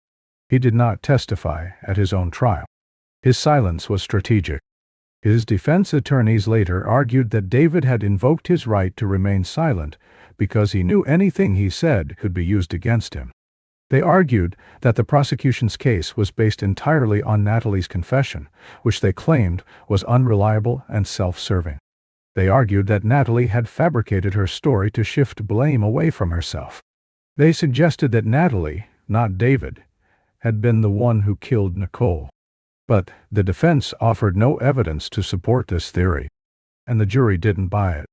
He did not testify at his own trial. His silence was strategic. His defense attorneys later argued that David had invoked his right to remain silent because he knew anything he said could be used against him. They argued that the prosecution's case was based entirely on Natalie's confession, which they claimed was unreliable and self-serving. They argued that Natalie had fabricated her story to shift blame away from herself. They suggested that Natalie, not David, had been the one who killed Nicole. But the defense offered no evidence to support this theory, and the jury didn't buy it.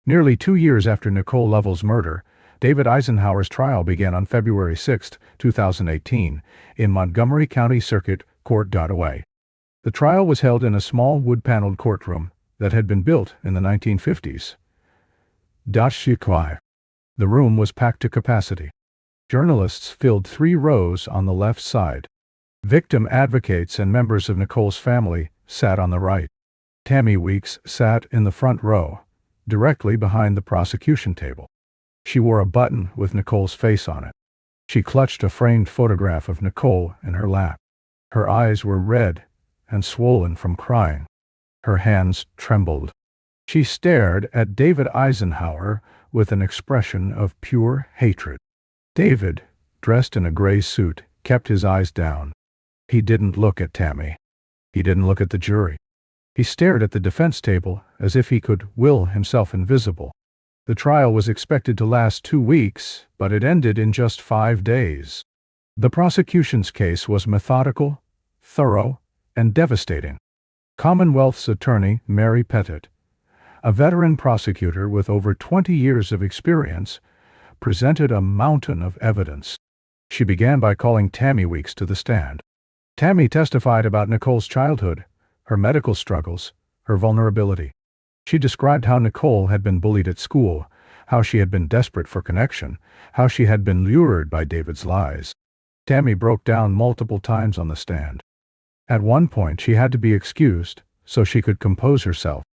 Nearly 2 years after Nicole Lovell's murder, David Eisenhower's trial began on February 6, 2018, in Montgomery County Circuit Court. Away. The trial was held in a small wood-paneled courtroom that had been built in the 1950s. The room was packed to capacity. Journalists filled 3 rows on the left side. Victim advocates and members of Nicole's family sat on the right. Tammy Weeks sat in the front row, directly behind the prosecution table. She wore a button with Nicole's face on it. She clutched a framed photograph of Nicole in her lap. Her eyes were red and swollen from crying. Her hands trembled. She stared at David Eisenhower with an expression of pure hatred. David, dressed in a gray suit, kept his eyes down. He didn't look at Tammy. He didn't look at the jury. He stared at the defense table as if he could will himself invisible. The trial was expected to last 2 weeks, but it ended in just 5 days. The prosecution's case was methodical, thorough, and devastating. Commonwealth's attorney, Mary Pettit, a veteran prosecutor with over 20 years of experience, presented a mountain of evidence. She began by calling Tammy Weeks to the stand. Tammy testified about Nicole's childhood, her medical struggles, her vulnerability. She described how Nicole had been bullied at school, how she had been desperate for connection, how she had been lured by David's lies. Tammy broke down multiple times on the stand. At one point, she had to be excused so she could compose herself.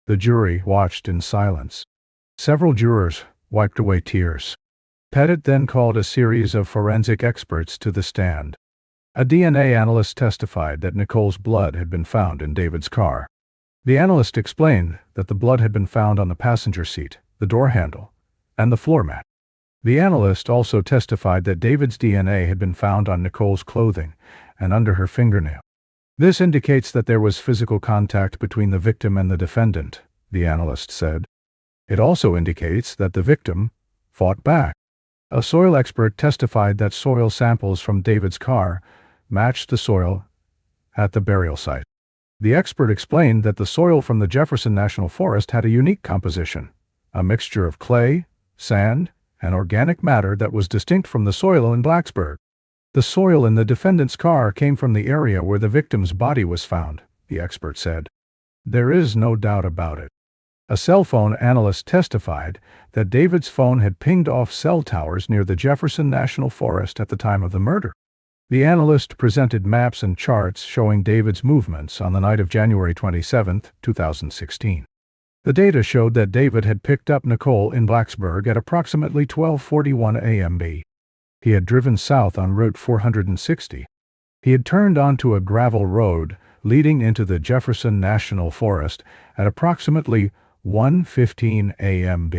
The jury watched in silence. Several jurors wiped away tears. Pettit then called a series of forensic experts to the stand. A DNA analyst testified that Nicole's blood had been found in David's car. The analyst explained that the blood had been found on the passenger seat, the door handle, and the floor mat. The analyst also testified that David's DNA had been found on Nicole's clothing and under her fingernail. This indicates that there was physical contact between the victim and the defendant, the analyst said. It also indicates that the victim fought back. A soil expert testified that soil samples from David's car matched the soil at the burial site. The expert explained that the soil from the Jefferson National Forest had a unique composition, a mixture of clay, sand, and organic matter that was distinct from the soil in Blacksburg. The soil in the defendant's car came from the area where the victim's body was found, the expert said. There is no doubt about it. A cell phone analyst testified that David's phone had pinged off cell towers near the Jefferson National Forest at the time of the murder. The analyst presented maps and charts showing David's movements on the night of January 27, 2016. The data showed that David had picked up Nicole in Blacksburg at approximately 12:41 a.m. He had driven south on Route 460. He had turned onto a gravel road leading into the Jefferson National Forest at approximately 1:15 a.m.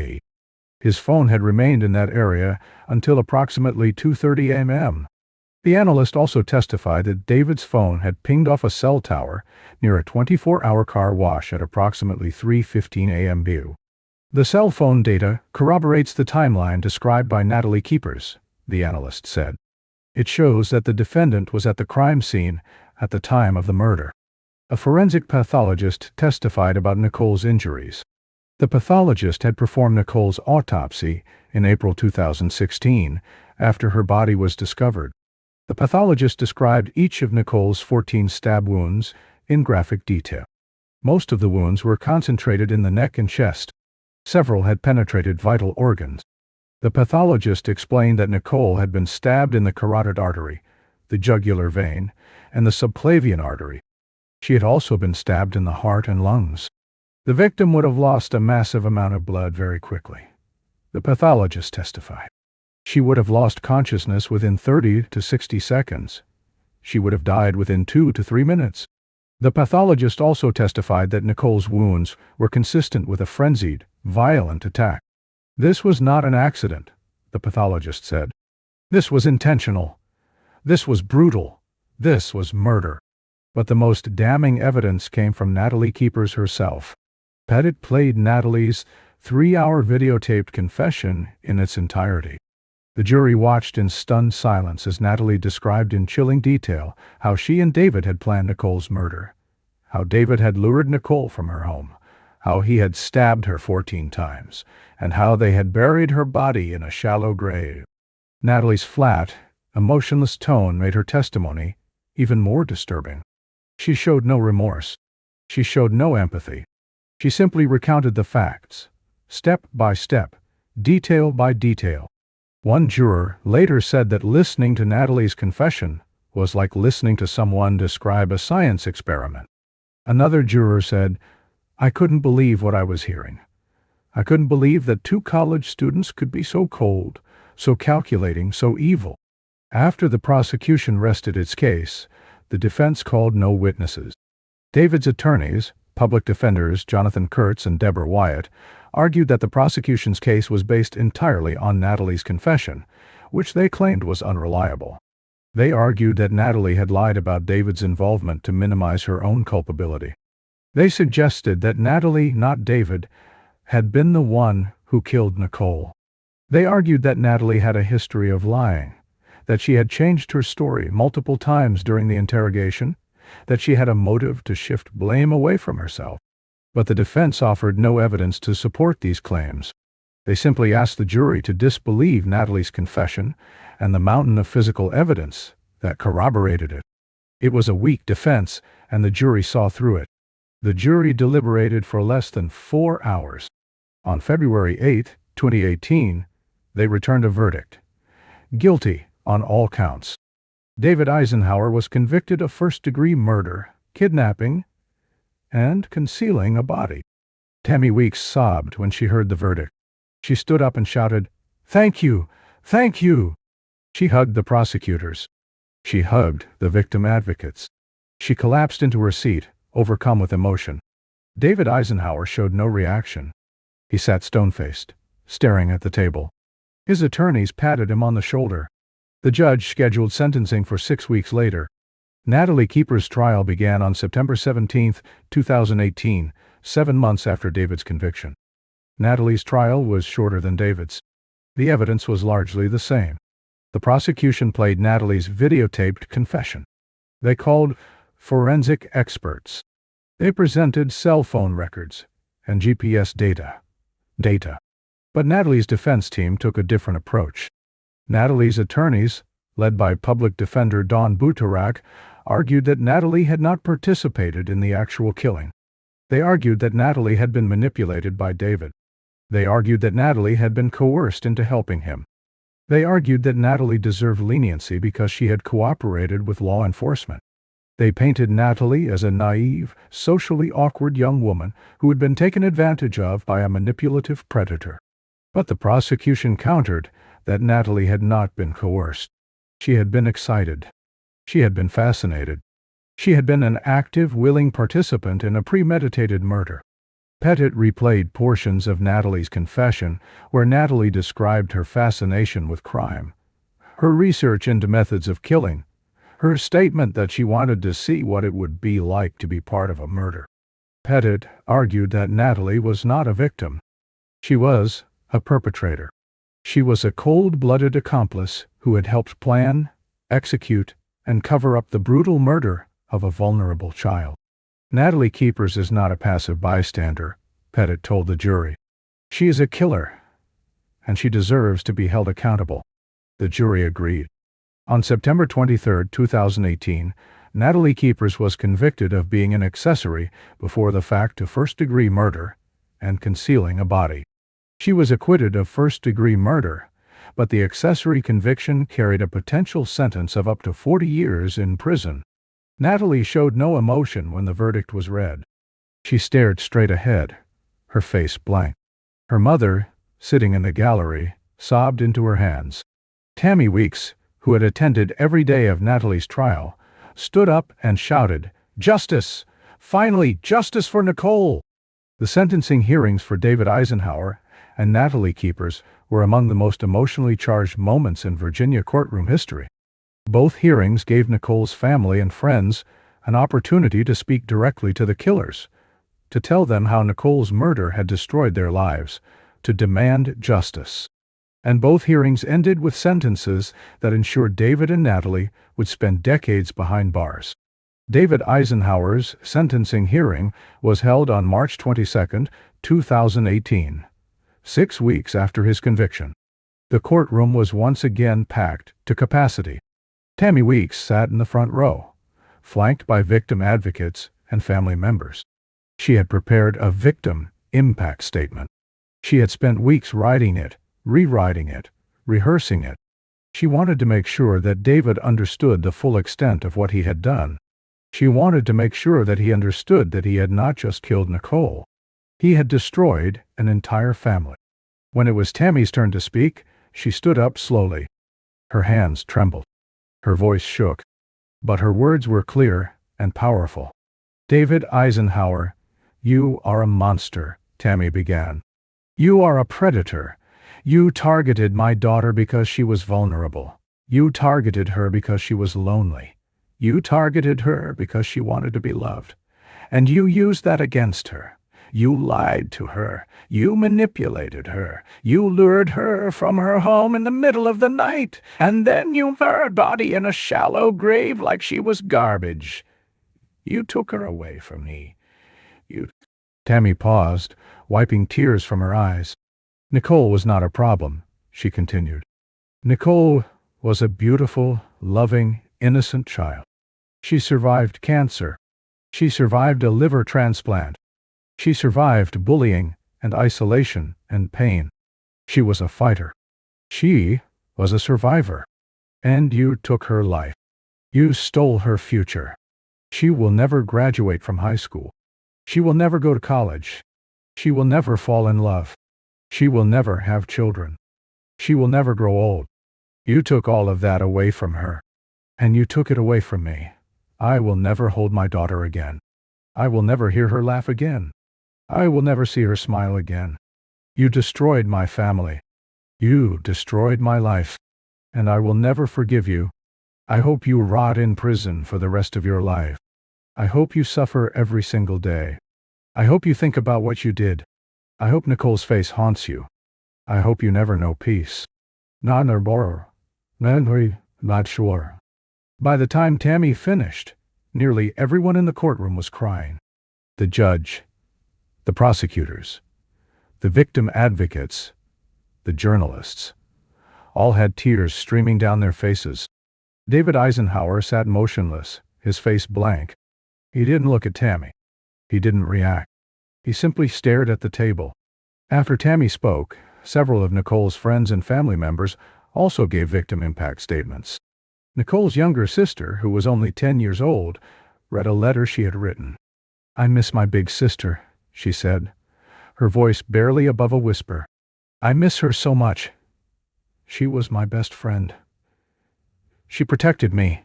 His phone had remained in that area until approximately 2:30 a.m. The analyst also testified that David's phone had pinged off a cell tower near a 24-hour car wash at approximately 3:15 a.m. The cell phone data corroborates the timeline described by Natalie Keepers, the analyst said. It shows that the defendant was at the crime scene at the time of the murder. A forensic pathologist testified about Nicole's injuries. The pathologist had performed Nicole's autopsy in April 2016 after her body was discovered. The pathologist described each of Nicole's 14 stab wounds in graphic detail. Most of the wounds were concentrated in the neck and chest. Several had penetrated vital organs. The pathologist explained that Nicole had been stabbed in the carotid artery, the jugular vein, and the subclavian artery. She had also been stabbed in the heart and lungs. The victim would have lost a massive amount of blood very quickly, the pathologist testified. She would have lost consciousness within 30 to 60 seconds. She would have died within 2 to 3 minutes. The pathologist also testified that Nicole's wounds were consistent with a frenzied, violent attack. This was not an accident, the pathologist said. This was intentional. This was brutal. This was murder. But the most damning evidence came from Natalie Keepers herself. Pettit played Natalie's 3-hour videotaped confession in its entirety. The jury watched in stunned silence as Natalie described in chilling detail how she and David had planned Nicole's murder, how David had lured Nicole from her home, how he had stabbed her 14 times, and how they had buried her body in a shallow grave. Natalie's flat, emotionless tone made her testimony even more disturbing. She showed no remorse. She showed no empathy. She simply recounted the facts, step by step, detail by detail. One juror later said that listening to Natalie's confession was like listening to someone describe a science experiment. Another juror said, "I couldn't believe what I was hearing. I couldn't believe that 2 college students could be so cold, so calculating, so evil." After the prosecution rested its case, the defense called no witnesses. David's attorneys, public defenders Jonathan Kurtz and Deborah Wyatt, argued that the prosecution's case was based entirely on Natalie's confession, which they claimed was unreliable. They argued that Natalie had lied about David's involvement to minimize her own culpability. They suggested that Natalie, not David, had been the one who killed Nicole. They argued that Natalie had a history of lying, that she had changed her story multiple times during the interrogation, that she had a motive to shift blame away from herself. But the defense offered no evidence to support these claims. They simply asked the jury to disbelieve Natalie's confession and the mountain of physical evidence that corroborated it. It was a weak defense, and the jury saw through it. The jury deliberated for less than 4 hours. On February 8, 2018, they returned a verdict: guilty on all counts. David Eisenhauer was convicted of first-degree murder, kidnapping, and concealing a body. Tammy Weeks sobbed when she heard the verdict. She stood up and shouted, "Thank you! Thank you!" She hugged the prosecutors. She hugged the victim advocates. She collapsed into her seat, overcome with emotion. David Eisenhauer showed no reaction. He sat stone-faced, staring at the table. His attorneys patted him on the shoulder. The judge scheduled sentencing for 6 weeks later. Natalie Keepers' trial began on September 17, 2018, 7 months after David's conviction. Natalie's trial was shorter than David's. The evidence was largely the same. The prosecution played Natalie's videotaped confession. They called forensic experts. They presented cell phone records and GPS data. But Natalie's defense team took a different approach. Natalie's attorneys, led by public defender Don Butarak, argued that Natalie had not participated in the actual killing. They argued that Natalie had been manipulated by David. They argued that Natalie had been coerced into helping him. They argued that Natalie deserved leniency because she had cooperated with law enforcement. They painted Natalie as a naive, socially awkward young woman who had been taken advantage of by a manipulative predator. But the prosecution countered that Natalie had not been coerced. She had been excited. She had been fascinated. She had been an active, willing participant in a premeditated murder. Pettit replayed portions of Natalie's confession where Natalie described her fascination with crime, her research into methods of killing, her statement that she wanted to see what it would be like to be part of a murder. Pettit argued that Natalie was not a victim. She was a perpetrator. She was a cold-blooded accomplice who had helped plan, execute, and cover up the brutal murder of a vulnerable child. Natalie Keepers is not a passive bystander, Pettit told the jury. She is a killer, and she deserves to be held accountable. The jury agreed. On September 23, 2018, Natalie Keepers was convicted of being an accessory before the fact to first-degree murder and concealing a body. She was acquitted of first-degree murder, but the accessory conviction carried a potential sentence of up to 40 years in prison. Natalie showed no emotion when the verdict was read. She stared straight ahead, her face blank. Her mother, sitting in the gallery, sobbed into her hands. Tammy Weeks, who had attended every day of Natalie's trial, stood up and shouted, "Justice! Finally, justice for Nicole!" The sentencing hearings for David Eisenhauer and Natalie Keepers were among the most emotionally charged moments in Virginia courtroom history. Both hearings gave Nicole's family and friends an opportunity to speak directly to the killers, to tell them how Nicole's murder had destroyed their lives, to demand justice. And both hearings ended with sentences that ensured David and Natalie would spend decades behind bars. David Eisenhower's sentencing hearing was held on March 22, 2018, 6 weeks after his conviction. The courtroom was once again packed to capacity. Tammy Weeks sat in the front row, flanked by victim advocates and family members. She had prepared a victim impact statement. She had spent weeks writing it, rewriting it, rehearsing it. She wanted to make sure that David understood the full extent of what he had done. She wanted to make sure that he understood that he had not just killed Nicole. He had destroyed an entire family. When it was Tammy's turn to speak, she stood up slowly. Her hands trembled. Her voice shook. But her words were clear and powerful. "David Eisenhower, you are a monster," Tammy began. "You are a predator. You targeted my daughter because she was vulnerable. You targeted her because she was lonely. You targeted her because she wanted to be loved. And you used that against her. You lied to her. You manipulated her. You lured her from her home in the middle of the night. And then you buried her body in a shallow grave like she was garbage. You took her away from me. Tammy paused, wiping tears from her eyes. "Nicole was not a problem," she continued. "Nicole was a beautiful, loving, innocent child. She survived cancer. She survived a liver transplant. She survived bullying and isolation and pain. She was a fighter. She was a survivor. And you took her life. You stole her future. She will never graduate from high school. She will never go to college. She will never fall in love. She will never have children. She will never grow old. You took all of that away from her. And you took it away from me. I will never hold my daughter again. I will never hear her laugh again. I will never see her smile again. You destroyed my family. You destroyed my life. And I will never forgive you. I hope you rot in prison for the rest of your life. I hope you suffer every single day. I hope you think about what you did. I hope Nicole's face haunts you. I hope you never know peace. Not sure." By the time Tammy finished, nearly everyone in the courtroom was crying. The judge, the prosecutors, the victim advocates, the journalists, all had tears streaming down their faces. David Eisenhauer sat motionless, his face blank. He didn't look at Tammy. He didn't react. He simply stared at the table. After Tammy spoke, several of Nicole's friends and family members also gave victim impact statements. Nicole's younger sister, who was only 10 years old, read a letter she had written. "I miss my big sister," she said, her voice barely above a whisper. "I miss her so much. She was my best friend. She protected me.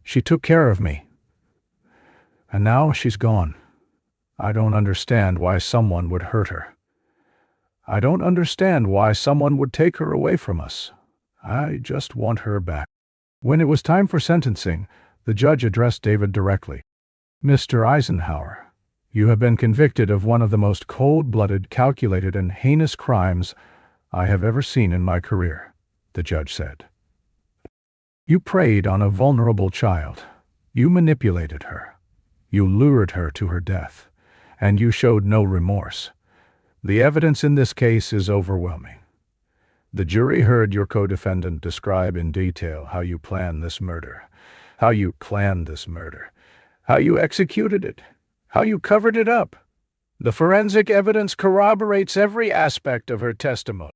She took care of me. And now she's gone. I don't understand why someone would hurt her. I don't understand why someone would take her away from us. I just want her back." When it was time for sentencing, the judge addressed David directly. "Mr. Eisenhauer, you have been convicted of one of the most cold-blooded, calculated, and heinous crimes I have ever seen in my career," the judge said. "You preyed on a vulnerable child. You manipulated her. You lured her to her death, and you showed no remorse. The evidence in this case is overwhelming. The jury heard your co-defendant describe in detail how you planned this murder, how you executed it, how you covered it up. The forensic evidence corroborates every aspect of her testimony."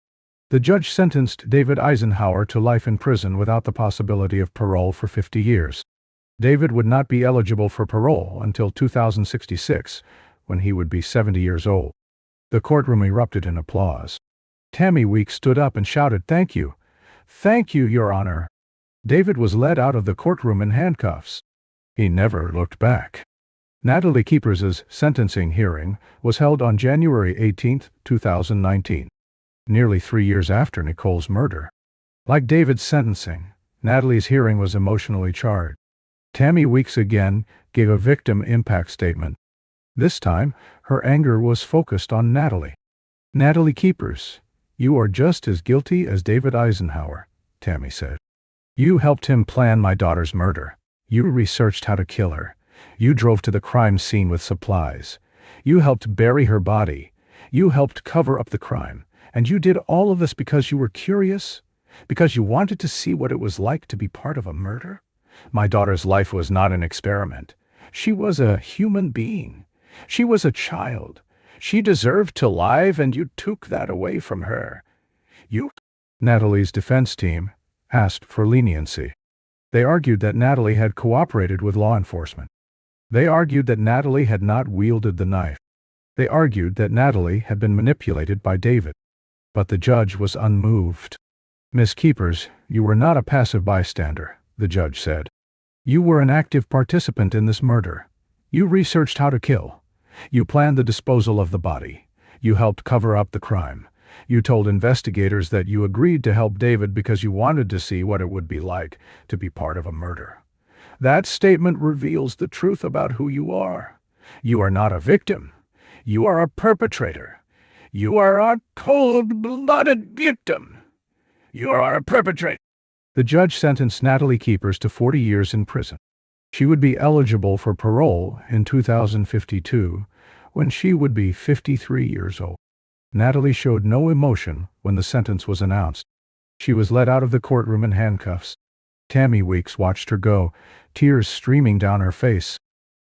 The judge sentenced David Eisenhauer to life in prison without the possibility of parole for 50 years. David would not be eligible for parole until 2066, when he would be 70 years old. The courtroom erupted in applause. Tammy Weeks stood up and shouted, "Thank you. Thank you, Your Honor." David was led out of the courtroom in handcuffs. He never looked back. Natalie Keepers' sentencing hearing was held on January 18, 2019, nearly 3 years after Nicole's murder. Like David's sentencing, Natalie's hearing was emotionally charged. Tammy Weeks again gave a victim impact statement. This time, her anger was focused on Natalie. "Natalie Keepers, you are just as guilty as David Eisenhauer," Tammy said. "You helped him plan my daughter's murder. You researched how to kill her. You drove to the crime scene with supplies. You helped bury her body. You helped cover up the crime. And you did all of this because you were curious? Because you wanted to see what it was like to be part of a murder? My daughter's life was not an experiment. She was a human being. She was a child. She deserved to live, and you took that away from her. Natalie's defense team asked for leniency. They argued that Natalie had cooperated with law enforcement. They argued that Natalie had not wielded the knife. They argued that Natalie had been manipulated by David. But the judge was unmoved. "Miss Keepers, you were not a passive bystander," the judge said. "You were an active participant in this murder. You researched how to kill. You planned the disposal of the body. You helped cover up the crime. You told investigators that you agreed to help David because you wanted to see what it would be like to be part of a murder. That statement reveals the truth about who you are. You are not a victim. You are a perpetrator. You are a cold-blooded victim. You are a perpetrator." The judge sentenced Natalie Keepers to 40 years in prison. She would be eligible for parole in 2052, when she would be 53 years old. Natalie showed no emotion when the sentence was announced. She was led out of the courtroom in handcuffs. Tammy Weeks watched her go, tears streaming down her face.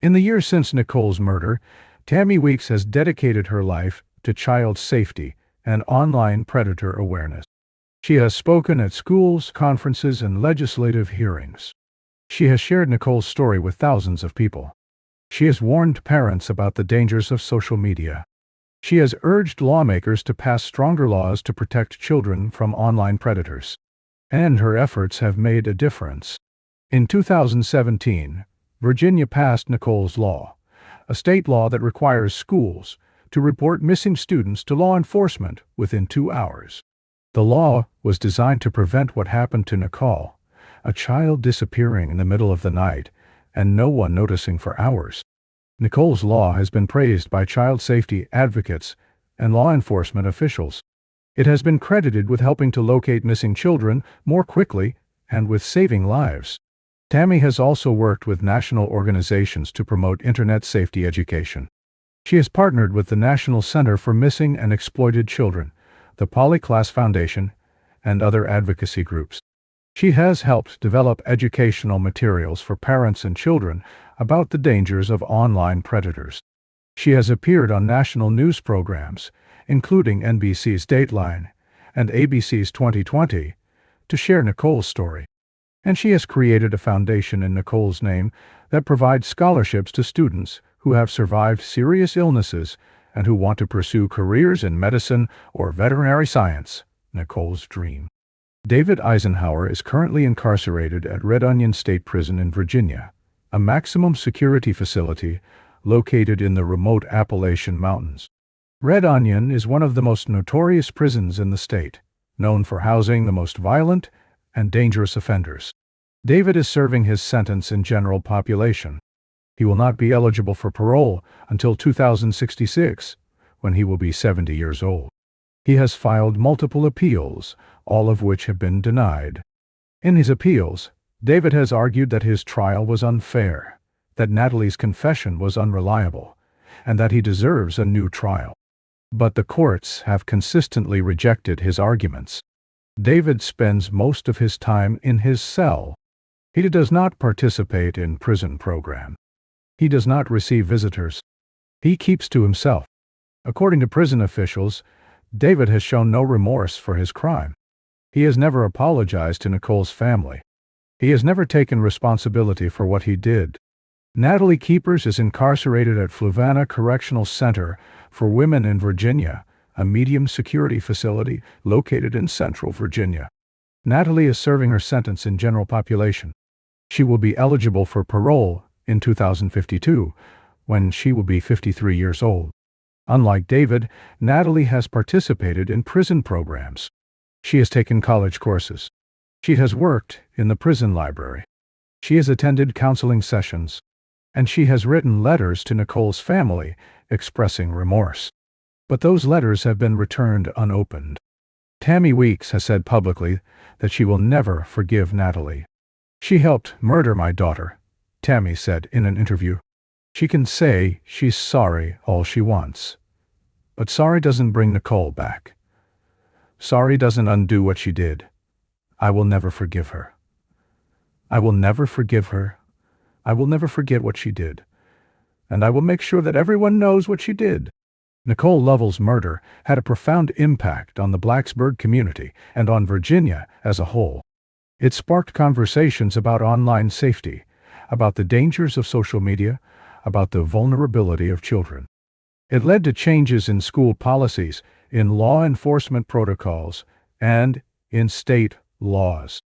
In the years since Nicole's murder, Tammy Weeks has dedicated her life to child safety and online predator awareness. She has spoken at schools, conferences, and legislative hearings. She has shared Nicole's story with thousands of people. She has warned parents about the dangers of social media. She has urged lawmakers to pass stronger laws to protect children from online predators. And her efforts have made a difference. In 2017, Virginia passed Nicole's Law, a state law that requires schools to report missing students to law enforcement within 2 hours. The law was designed to prevent what happened to Nicole, a child disappearing in the middle of the night and no one noticing for hours. Nicole's Law has been praised by child safety advocates and law enforcement officials. It has been credited with helping to locate missing children more quickly and with saving lives. Tammy has also worked with national organizations to promote Internet safety education. She has partnered with the National Center for Missing and Exploited Children, the Polyclass Foundation, and other advocacy groups. She has helped develop educational materials for parents and children about the dangers of online predators. She has appeared on national news programs, including NBC's Dateline and ABC's 2020, to share Nicole's story. And she has created a foundation in Nicole's name that provides scholarships to students who have survived serious illnesses and who want to pursue careers in medicine or veterinary science, Nicole's dream. David Eisenhauer is currently incarcerated at Red Onion State Prison in Virginia, a maximum security facility located in the remote Appalachian Mountains. Red Onion is one of the most notorious prisons in the state, known for housing the most violent and dangerous offenders. David is serving his sentence in general population. He will not be eligible for parole until 2066, when he will be 70 years old. He has filed multiple appeals, all of which have been denied. In his appeals, David has argued that his trial was unfair, that Natalie's confession was unreliable, and that he deserves a new trial. But the courts have consistently rejected his arguments. David spends most of his time in his cell. He does not participate in prison program. He does not receive visitors. He keeps to himself. According to prison officials, David has shown no remorse for his crime. He has never apologized to Nicole's family. He has never taken responsibility for what he did. Natalie Keepers is incarcerated at Fluvanna Correctional Center for Women in Virginia, a medium security facility located in central Virginia. Natalie is serving her sentence in general population. She will be eligible for parole in 2052, when she will be 53 years old. Unlike David, Natalie has participated in prison programs. She has taken college courses. She has worked in the prison library. She has attended counseling sessions. And she has written letters to Nicole's family expressing remorse. But those letters have been returned unopened. Tammy Weeks has said publicly that she will never forgive Natalie. "She helped murder my daughter," Tammy said in an interview. "She can say she's sorry all she wants. But sorry doesn't bring Nicole back. Sorry doesn't undo what she did. I will never forgive her. I will never forgive her. I will never forget what she did. And I will make sure that everyone knows what she did." Nicole Lovell's murder had a profound impact on the Blacksburg community and on Virginia as a whole. It sparked conversations about online safety, about the dangers of social media, about the vulnerability of children. It led to changes in school policies, in law enforcement protocols, and in state laws.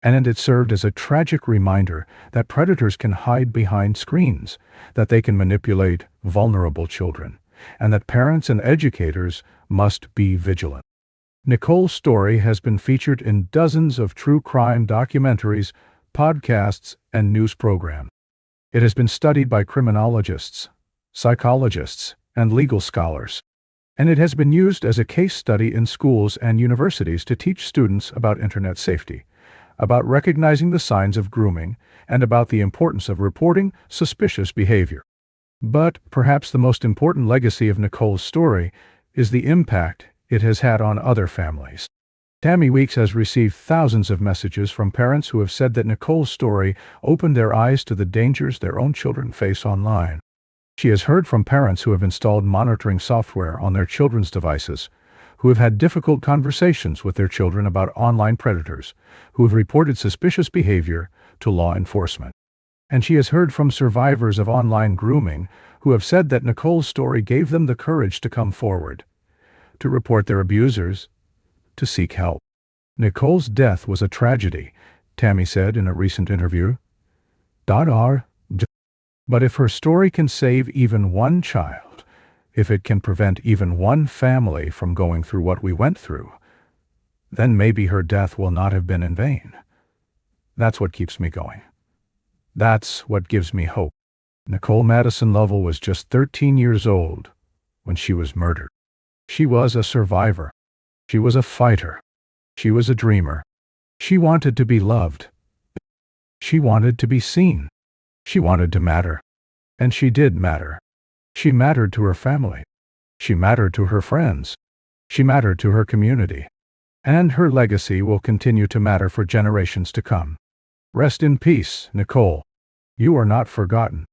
And it served as a tragic reminder that predators can hide behind screens, that they can manipulate vulnerable children, and that parents and educators must be vigilant. Nicole's story has been featured in dozens of true crime documentaries, podcasts, and news programs. It has been studied by criminologists, psychologists, and legal scholars. And it has been used as a case study in schools and universities to teach students about Internet safety, about recognizing the signs of grooming, and about the importance of reporting suspicious behavior. But perhaps the most important legacy of Nicole's story is the impact it has had on other families. Tammy Weeks has received thousands of messages from parents who have said that Nicole's story opened their eyes to the dangers their own children face online. She has heard from parents who have installed monitoring software on their children's devices, who have had difficult conversations with their children about online predators, who have reported suspicious behavior to law enforcement. And she has heard from survivors of online grooming who have said that Nicole's story gave them the courage to come forward, to report their abusers, to seek help. Nicole's death was a tragedy, Tammy said in a recent interview. But if her story can save even one child, if it can prevent even one family from going through what we went through, then maybe her death will not have been in vain. That's what keeps me going. That's what gives me hope. Nicole Madison Lovell was just 13 years old when she was murdered. She was a survivor. She was a fighter. She was a dreamer. She wanted to be loved. She wanted to be seen. She wanted to matter. And she did matter. She mattered to her family. She mattered to her friends. She mattered to her community. And her legacy will continue to matter for generations to come. Rest in peace, Nicole. You are not forgotten.